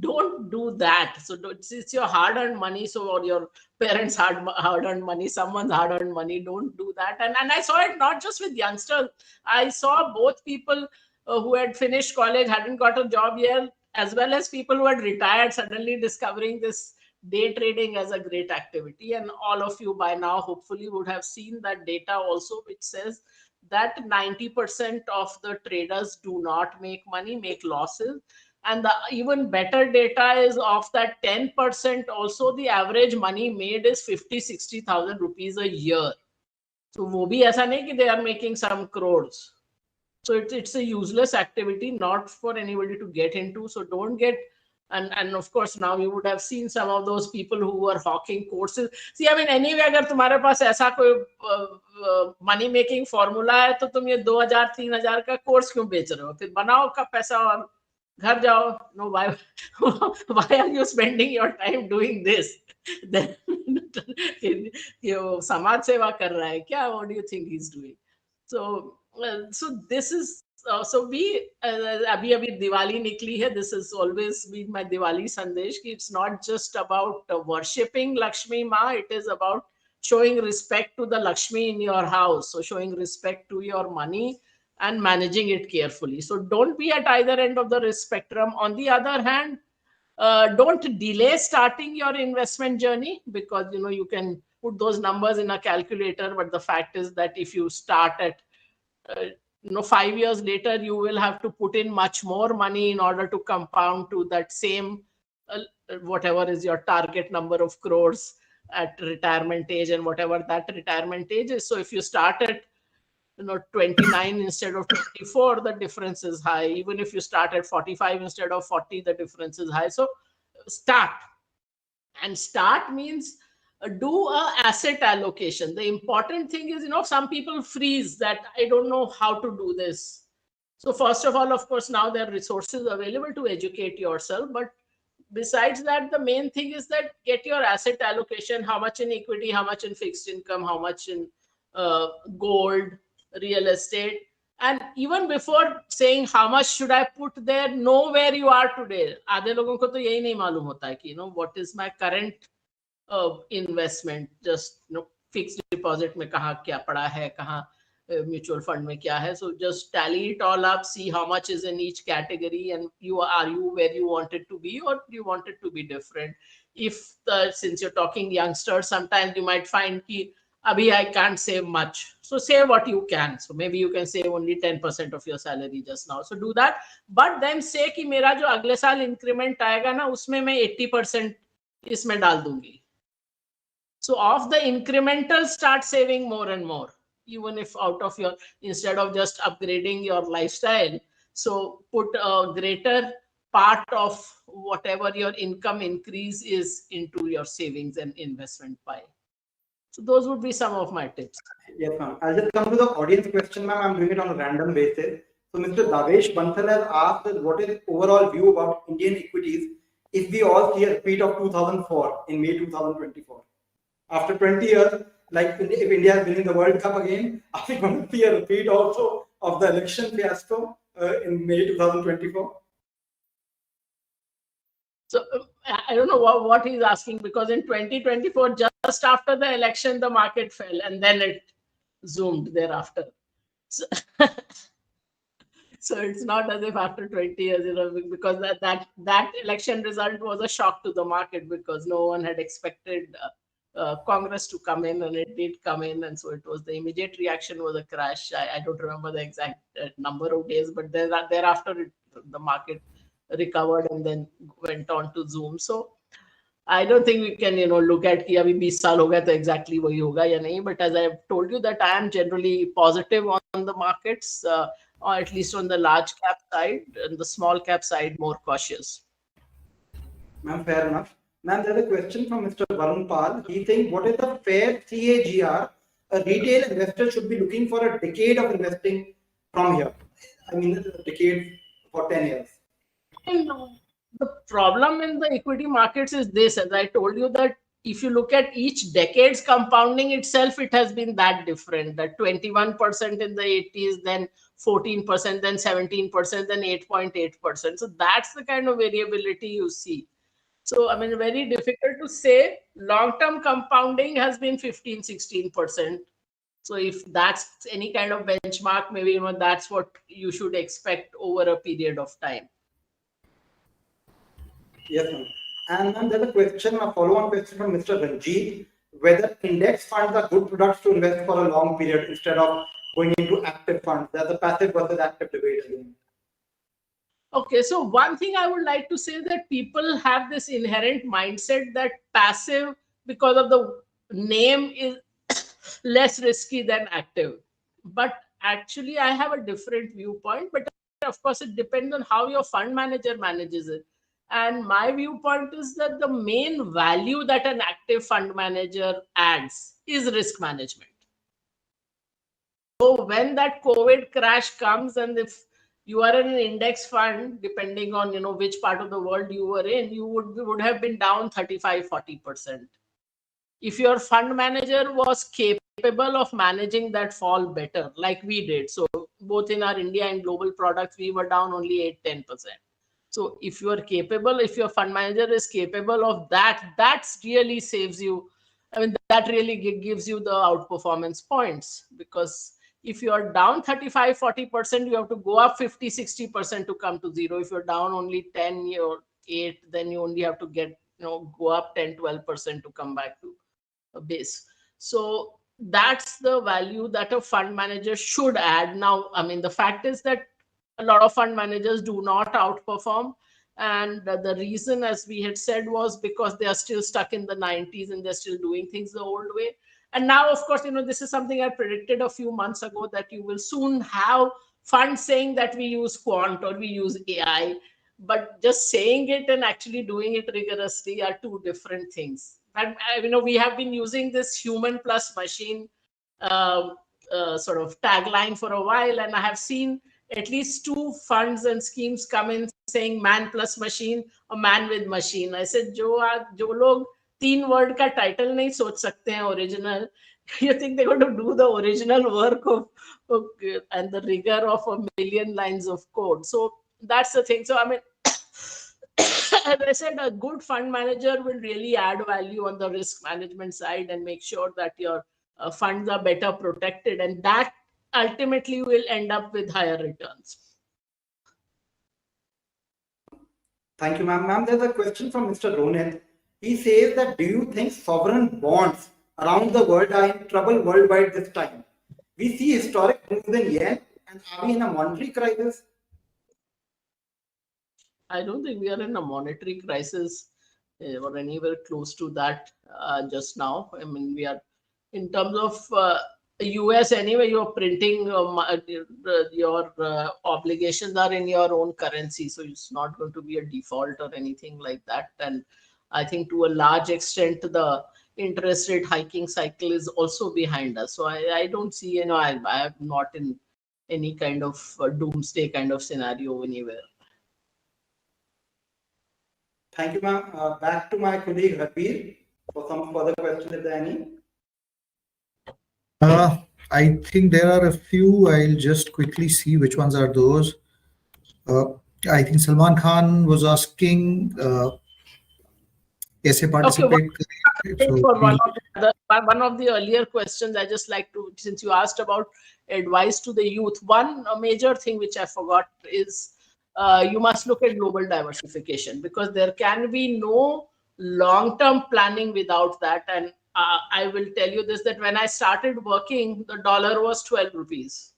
don't do that. So it's your hard-earned money, so or your parents' hard-earned money, someone's hard-earned money. Don't do that. And I saw it not just with youngsters. I saw both people who had finished college, hadn't got a job yet, as well as people who had retired, suddenly discovering this day trading as a great activity. And all of you by now hopefully would have seen that data also, which says that 90% of the traders do not make money, make losses. And the even better data is of that 10% also the average money made is 50,000-60,000 rupees a year. So wo bhi aisa nahi ki they are making some crores. So it's a useless activity, not for anybody to get into. So don't get, and of course now you would have seen some of those people who were hawking courses. See, I mean, anyway, अगर तुम्हारे पास ऐसा कोई money making formula है, तो तुम ये 2,000-3,000 का course क्यों बेच रहे हो? फिर बनाओ का पैसा और घर जाओ. No, why are you spending your time doing this? Then ये समाज सेवा कर रहा है क्या? What do you think he's doing? So this is so we abhi Diwali nikli hai. This has always been my Diwali sandesh ki it's not just about worshipping Lakshmi Ma, it is about showing respect to the Lakshmi in your house. So showing respect to your money and managing it carefully. So don't be at either end of the spectrum. On the other hand, don't delay starting your investment journey, because you can put those numbers in a calculator, but the fact is that if you start at 5 years later, you will have to put in much more money in order to compound to that same whatever is your target number of crores at retirement age, and whatever that retirement age is. So if you start at 29 instead of 24, the difference is high. Even if you start at 45 instead of 40, the difference is high. So start, and start means do a asset allocation. The important thing is, some people freeze that I don't know how to do this. So first of all, of course, now there are resources available to educate yourself. But besides that, the main thing is that get your asset allocation, how much in equity, how much in fixed income, how much in gold, real estate. And even before saying how much should I put there, know where you are today. आधे लोगों को तो यही नहीं मालूम होता है कि what is my current investment, just fixed deposit में कहाँ क्या पड़ा है, कहाँ mutual fund में क्या है. So just tally it all up, see how much is in each category, and are you where you want it to be, or do you want it to be different? Since you're talking youngsters, sometimes you might find कि abhi I can't save much. So save what you can. So maybe you can save only 10% of your salary just now. So do that. But then say कि मेरा जो अगले साल increment आएगा ना, उसमें मैं 80% इसमें डाल दूंगी. So of the incremental, start saving more and more, even if out of your, instead of just upgrading your lifestyle. So put a greater part of whatever your income increase is into your savings and investment pie. So those would be some of my tips. Yes, ma'am. I'll just come to the audience question, ma'am. I'm doing it on a random basis. So Mr. Davesh Bansal has asked that what is overall view about Indian equities if we all see a repeat of 2004 in May 2024? After 20 years, like if India is winning the World Cup again, are we going to see a repeat also of the election fiasco in May 2024? So I don't know what he's asking, because in 2024, just after the election, the market fell and then it zoomed thereafter. So, so it's not as if after 20 years, because that election result was a shock to the market, because no one had expected Congress to come in, and it did come in, and so it was the immediate reaction was a crash. I don't remember the exact number of days, but thereafter the market recovered and then went on to zoom. So I don't think we can look at कि अभी 20 साल हो गया तो exactly वही होगा या नहीं. But as I have told you that I am generally positive on the markets, or at least on the large cap side, and the small cap side more cautious. Ma'am, fair enough. Ma'am, there's a question from Mr. Varun Pal. He's saying, what is the fair CAGR a retail investor should be looking for a decade of investing from here? I mean, a decade for 10 years. The problem in the equity markets is this, as I told you, that if you look at each decade's compounding itself, it has been that different, that 21% in the 80s, then 14%, then 17%, then 8.8%. So that's the kind of variability you see. So, I mean, very difficult to say. Long-term compounding has been 15-16%. So if that's any kind of benchmark, maybe that's what you should expect over a period of time. Yes, ma'am. And then there's a question, a follow-on question from Mr. Ranjit, whether index funds are good products to invest for a long period instead of going into active funds? There's a passive versus active debate again. Okay, so one thing I would like to say that people have this inherent mindset that passive, because of the name, is less risky than active. But actually, I have a different viewpoint. But of course, it depends on how your fund manager manages it. And my viewpoint is that the main value that an active fund manager adds is risk management. So when that COVID crash comes, and if you are in an index fund, depending on which part of the world you were in, you would have been down 35-40%. If your fund manager was capable of managing that fall better, like we did, so both in our India and global products, we were down only 8-10%. So if you are capable, if your fund manager is capable of that, that's really saves you. I mean, that really gives you the outperformance points, because if you are down 35-40%, you have to go up 50-60% to come to zero. If you're down only 10 or 8, then you only have to go up 10-12% to come back to a base. So that's the value that a fund manager should add. Now, I mean, the fact is that a lot of fund managers do not outperform. And the reason, as we had said, was because they are still stuck in the 90s and they're still doing things the old way. And now, of course, this is something I predicted a few months ago, that you will soon have funds saying that we use quant or we use AI. But just saying it and actually doing it rigorously are two different things. And we have been using this human plus machine sort of tagline for a while, and I have seen at least 2 funds and schemes come in saying man plus machine or man with machine. I said, jo log 3 word ka title nahi soch sakte hain original, you think they're going to do the original work of and the rigor of a million lines of code. So that's the thing. So I mean, as I said, a good fund manager will really add value on the risk management side and make sure that your funds are better protected, and that ultimately will end up with higher returns. Thank you, ma'am. Ma'am, there's a question from Mr. Ronit. He says that, do you think sovereign bonds around the world are in trouble worldwide this time? We see historic moves in yen, and are we in a monetary crisis? I don't think we are in a monetary crisis or anywhere close to that just now. I mean, we are, in terms of US anyway, you're printing your obligations are in your own currency, so it's not going to be a default or anything like that. And I think to a large extent the interest rate hiking cycle is also behind us. So I don't see, I am not in any kind of doomsday kind of scenario anywhere. Thank you, ma'am. Back to my colleague Harbir for some further questions, if there are any. I think there are a few. I'll just quickly see which ones are those. I think Salman Khan was asking कैसे participate. Okay, for one of the earlier questions, I just like to, since you asked about advice to the youth, one major thing which I forgot is you must look at global diversification, because there can be no long-term planning without that. And I will tell you this, that when I started working, the dollar was 12 rupees.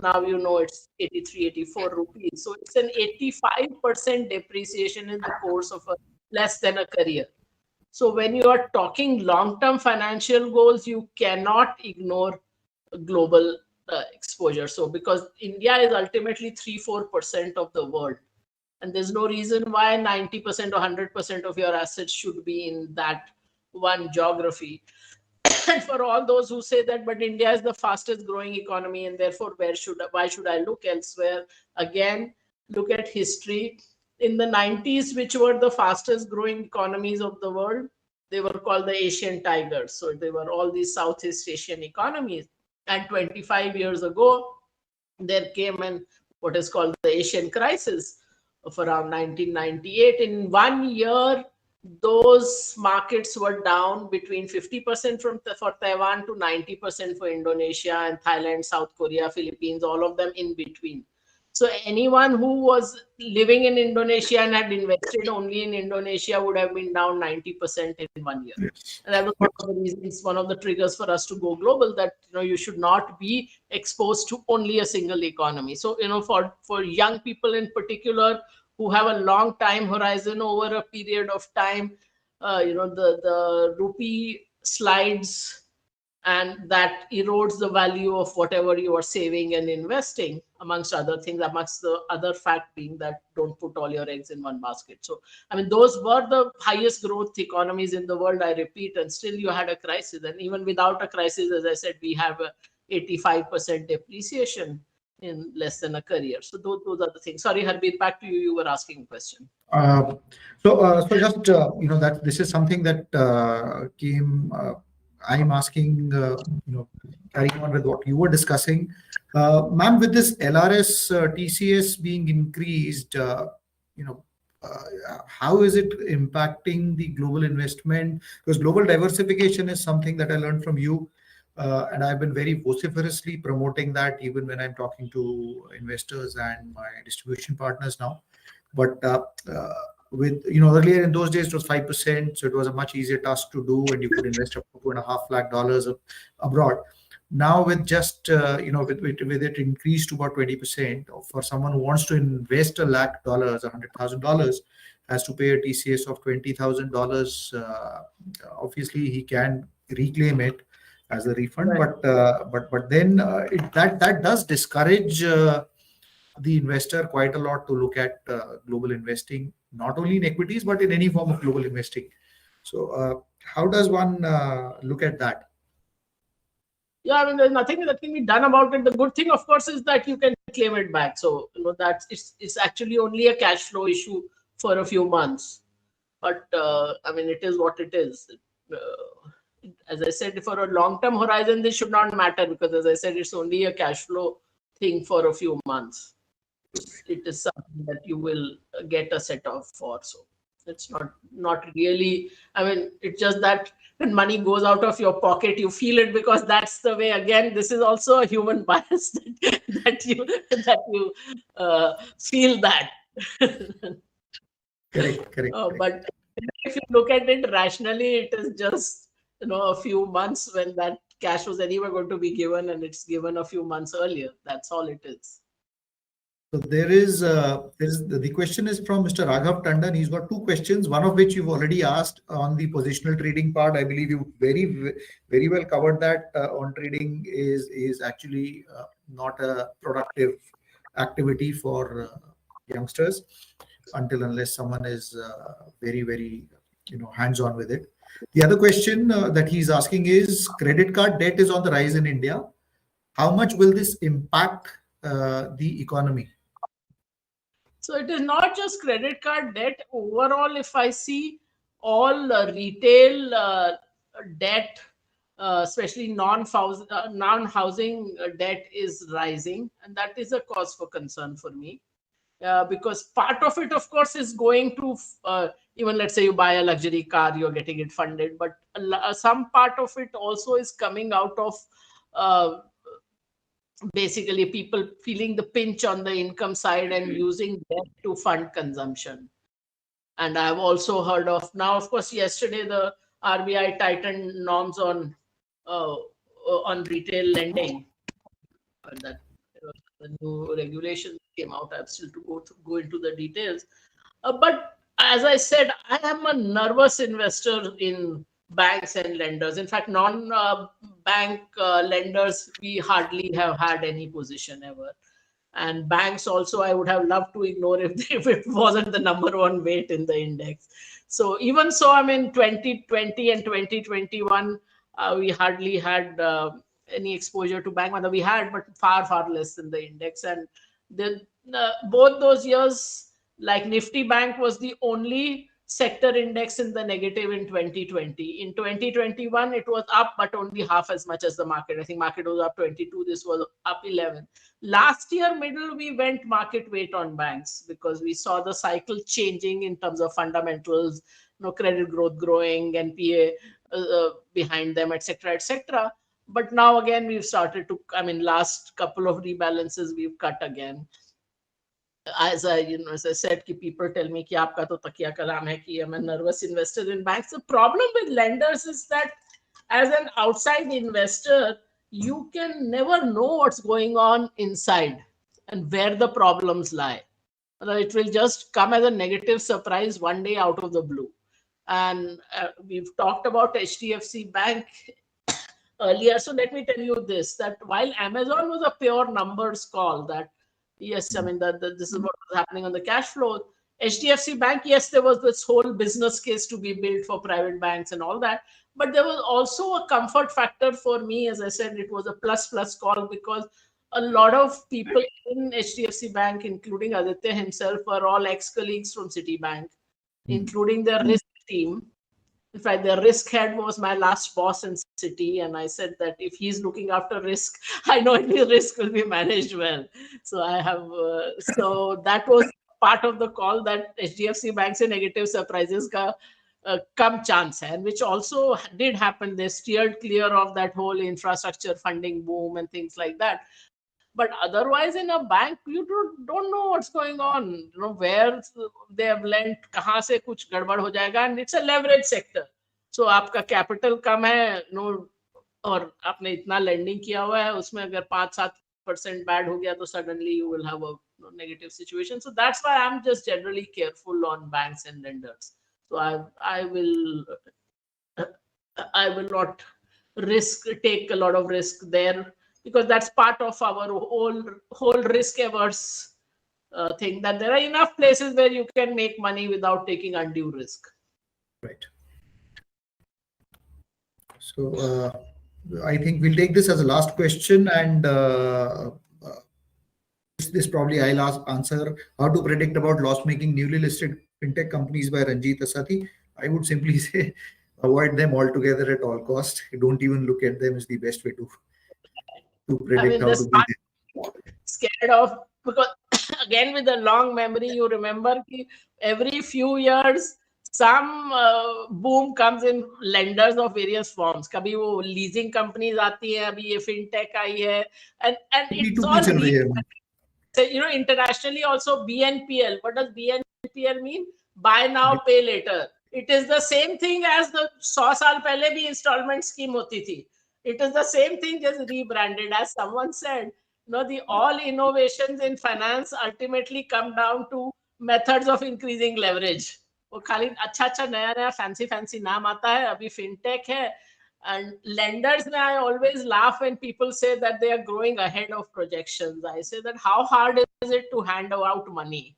Now it's 83, 84 rupees. So it's an 85% depreciation in the course of less than a career. So when you are talking long-term financial goals, you cannot ignore global exposure. So because India is ultimately 3-4% of the world, and there's no reason why 90% or 100% of your assets should be in that one geography. And for all those who say that, but India is the fastest growing economy, and therefore why should I look elsewhere? Again, look at history. In the 90s, which were the fastest growing economies of the world, they were called the Asian tigers. So they were all these Southeast Asian economies. And 25 years ago, there came what is called the Asian crisis of around 1998. In 1 year, those markets were down between 50% for Taiwan to 90% for Indonesia and Thailand, South Korea, Philippines, all of them in between. So anyone who was living in Indonesia and had invested only in Indonesia would have been down 90% in 1 year. Yes. And that was one of the reasons, one of the triggers for us to go global, that you should not be exposed to only a single economy. So for young people in particular who have a long time horizon over a period of time, the rupee slides, and that erodes the value of whatever you are saving and investing, amongst other things, amongst the other fact being that don't put all your eggs in one basket. So, I mean, those were the highest growth economies in the world, I repeat, and still you had a crisis. And even without a crisis, as I said, we have a 85% depreciation in less than a career. So those are the things. Sorry, Harbir, back to you. You were asking a question. So just that this is something that came. I'm asking, carrying on with what you were discussing, ma'am, with this LRS TCS being increased, how is it impacting the global investment? Because global diversification is something that I learned from you, and I've been very vociferously promoting that even when I'm talking to investors and my distribution partners now. But with earlier in those days it was 5%, so it was a much easier task to do, and you could invest up to $2.5 lakh abroad. Now with just with it increased to about 20%, for someone who wants to invest $1 lakh, $100,000, has to pay a TCS of $20,000. Obviously he can reclaim it as a refund, Right. but then that does discourage the investor quite a lot to look at global investing, not only in equities but in any form of global investing. So how does one look at that? Yeah, I mean, there's nothing that can be done about it. The good thing, of course, is that you can claim it back. So that's it's actually only a cash flow issue for a few months. But I mean, it is what it is. As I said, for a long-term horizon, this should not matter, because, as I said, it's only a cash flow thing for a few months. It is something that you will get a set off for. So it's not really. I mean, it's just that when money goes out of your pocket, you feel it, because that's the way. Again, this is also a human bias that you feel that. Correct. But if you look at it rationally, it is just a few months when that cash was anyway going to be given, and it's given a few months earlier. That's all it is. So there is the question is from Mr. Raghav Tandon. He's got two questions, one of which you've already asked on the positional trading part. I believe you very well covered that. On trading is actually not a productive activity for youngsters until unless someone is very hands-on with it. The other question that he's asking is, credit card debt is on the rise in India. How much will this impact the economy? So it is not just credit card debt. Overall, if I see all retail debt, especially non-housing debt, is rising, and that is a cause for concern for me. Because part of it, of course, is going to even, let's say you buy a luxury car, you're getting it funded, but some part of it also is coming out of basically people feeling the pinch on the income side and using debt to fund consumption. And I've also heard of, now, of course, yesterday the RBI tightened norms on retail lending. That the new regulations came out. I have still to go into the details. But as I said, I am a nervous investor in banks and lenders. In fact, non-bank lenders, we hardly have had any position ever. And banks also, I would have loved to ignore if it wasn't the number one weight in the index. So even so, I mean, 2020 and 2021, we hardly had any exposure to bank. We had, but far less than the index. And both those years, like Nifty Bank was the only sector index in the negative in 2020. In 2021, it was up, but only half as much as the market. I think market was up 22. This was up 11. Last year, middle, we went market weight on banks because we saw the cycle changing in terms of fundamentals, credit growth growing, NPA behind them, etc., etc. But now again, we've started to, last couple of rebalances, we've cut again. as I said, कि people tell me कि आपका तो तकिया कलाम है कि I'm a nervous investor in banks. The problem with lenders is that as an outside investor, you can never know what's going on inside and where the problems lie. It will just come as a negative surprise one day out of the blue. And we've talked about HDFC Bank earlier. So let me tell you this, that while Amazon was a pure numbers call, that yes, I mean, that this is what was happening on the cash flow. HDFC Bank, yes, there was this whole business case to be built for private banks and all that. But there was also a comfort factor for me. As I said, it was a plus call because a lot of people in HDFC Bank, including Aditya himself, were all ex-colleagues from Citibank, including their risk team. In fact, the risk head was my last boss in Citi, and I said that if he's looking after risk, I know his risk will be managed well. So I have, so that was part of the call, that HDFC Bank se negative surprises ka come chance hai, and which also did happen. They steered clear of that whole infrastructure funding boom and things like that. But otherwise, in a bank, you don't know what's going on. You know, where they have lent, kahan se kuch gadbad ho jayega, and it's a leverage sector. So आपका capital कम है, no, और आपने इतना lending किया हुआ है, उसमें अगर 5-7% bad हो गया, तो suddenly you will have a negative situation. So that's why I'm just generally careful on banks and lenders. So I will not take a lot of risk there, because that's part of our whole risk averse thing, that there are enough places where you can make money without taking undue risk. Right. So I think we'll take this as a last question, and this probably I'll answer. How to predict about loss-making newly listed fintech companies by Ranjit Asati. I would simply say avoid them altogether at all costs. Don't even look at them is the best way to predict how to be scared of, because again, with a long memory, you remember every few years some boom comes in lenders of various forms. Kabhi wo leasing companies aati hai, abhi ye fintech aayi hai, and it's all so, you know, internationally also BNPL. What does BNPL mean? Buy now, pay later. It is the same thing as the 100 saal pehle bhi installment scheme hoti thi. It is the same thing, just rebranded. As someone said, you know, the all innovations in finance ultimately come down to methods of increasing leverage. वो खाली अच्छा नया fancy नाम आता है, अभी fintech है. And lenders, I always laugh when people say that they are growing ahead of projections. I say that how hard is it to hand out money?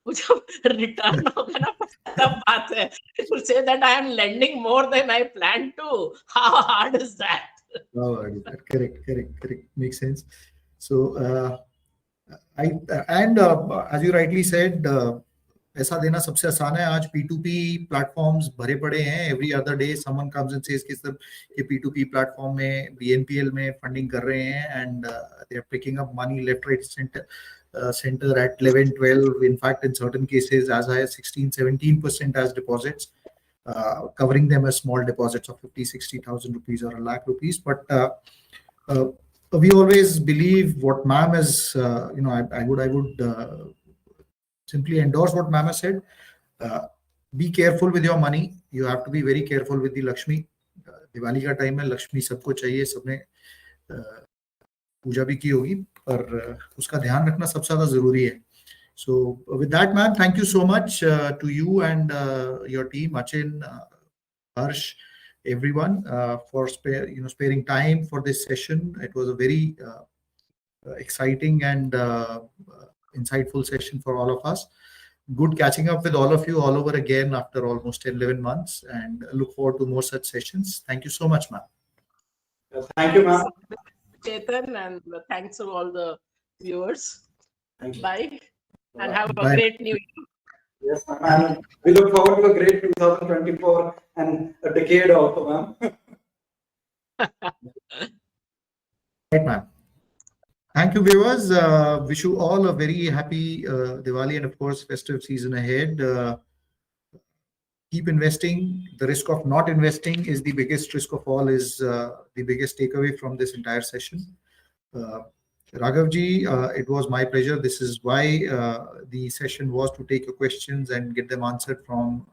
Return होगा ना, तब बात है. People say that I am lending more than I planned to. How hard is that? Oh, correct. Makes sense. So, as you rightly said, पैसा देना सबसे आसान है. आज P2P platforms भरे पड़े हैं. Every other day someone comes and says कि सर ये P2P platform में BNPL में funding कर रहे हैं, and they are picking up money left, right, center at 11-12. In fact, in certain cases as high as 16-17% as deposits. Covering them as small deposits of 50,000-60,000 rupees or a lakh rupees. But we always believe what ma'am has, I would simply endorse what ma'am has said. Be careful with your money. You have to be very careful with the Lakshmi. Diwali का time है, Lakshmi सबको चाहिए, सबने पूजा भी की होगी, पर उसका ध्यान रखना सबसे ज़्यादा ज़रूरी है. So with that, ma'am, thank you so much to you and your team, Achin, Harsh, everyone, for sparing time for this session. It was a very exciting and insightful session for all of us. Good catching up with all of you all over again after almost 11 months, and look forward to more such sessions. Thank you so much, ma'am. Thank you, ma'am. Chetan, and thanks to all the viewers. Bye. And have a Bye. great new year. Yes, ma'am. And we look forward to a great 2024 and a decade also, ma'am. Right, ma'am. Thank you, viewers. Wish you all a very happy Diwali and, of course, festive season ahead. Keep investing. The risk of not investing is the biggest risk of all, is the biggest takeaway from this entire session. Raghavji, it was my pleasure. This is why the session was to take your questions and get them answered from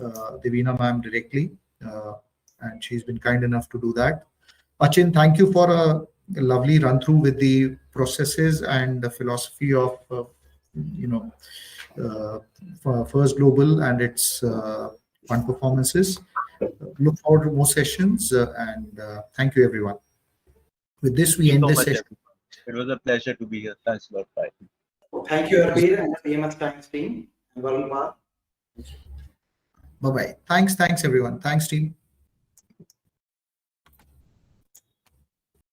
Devina ma'am directly. And she's been kind enough to do that. Achin, thank you for a lovely run through with the processes and the philosophy of, First Global and its fund performances. Look forward to more sessions and thank you, everyone. With this, we end so this much, session. everyone. It was a pleasure to be here. Thanks a lot. Bye. Thank you, Harbir and the PMS Times team. And Varun. Bye-bye. Thanks, everyone. Thanks, team.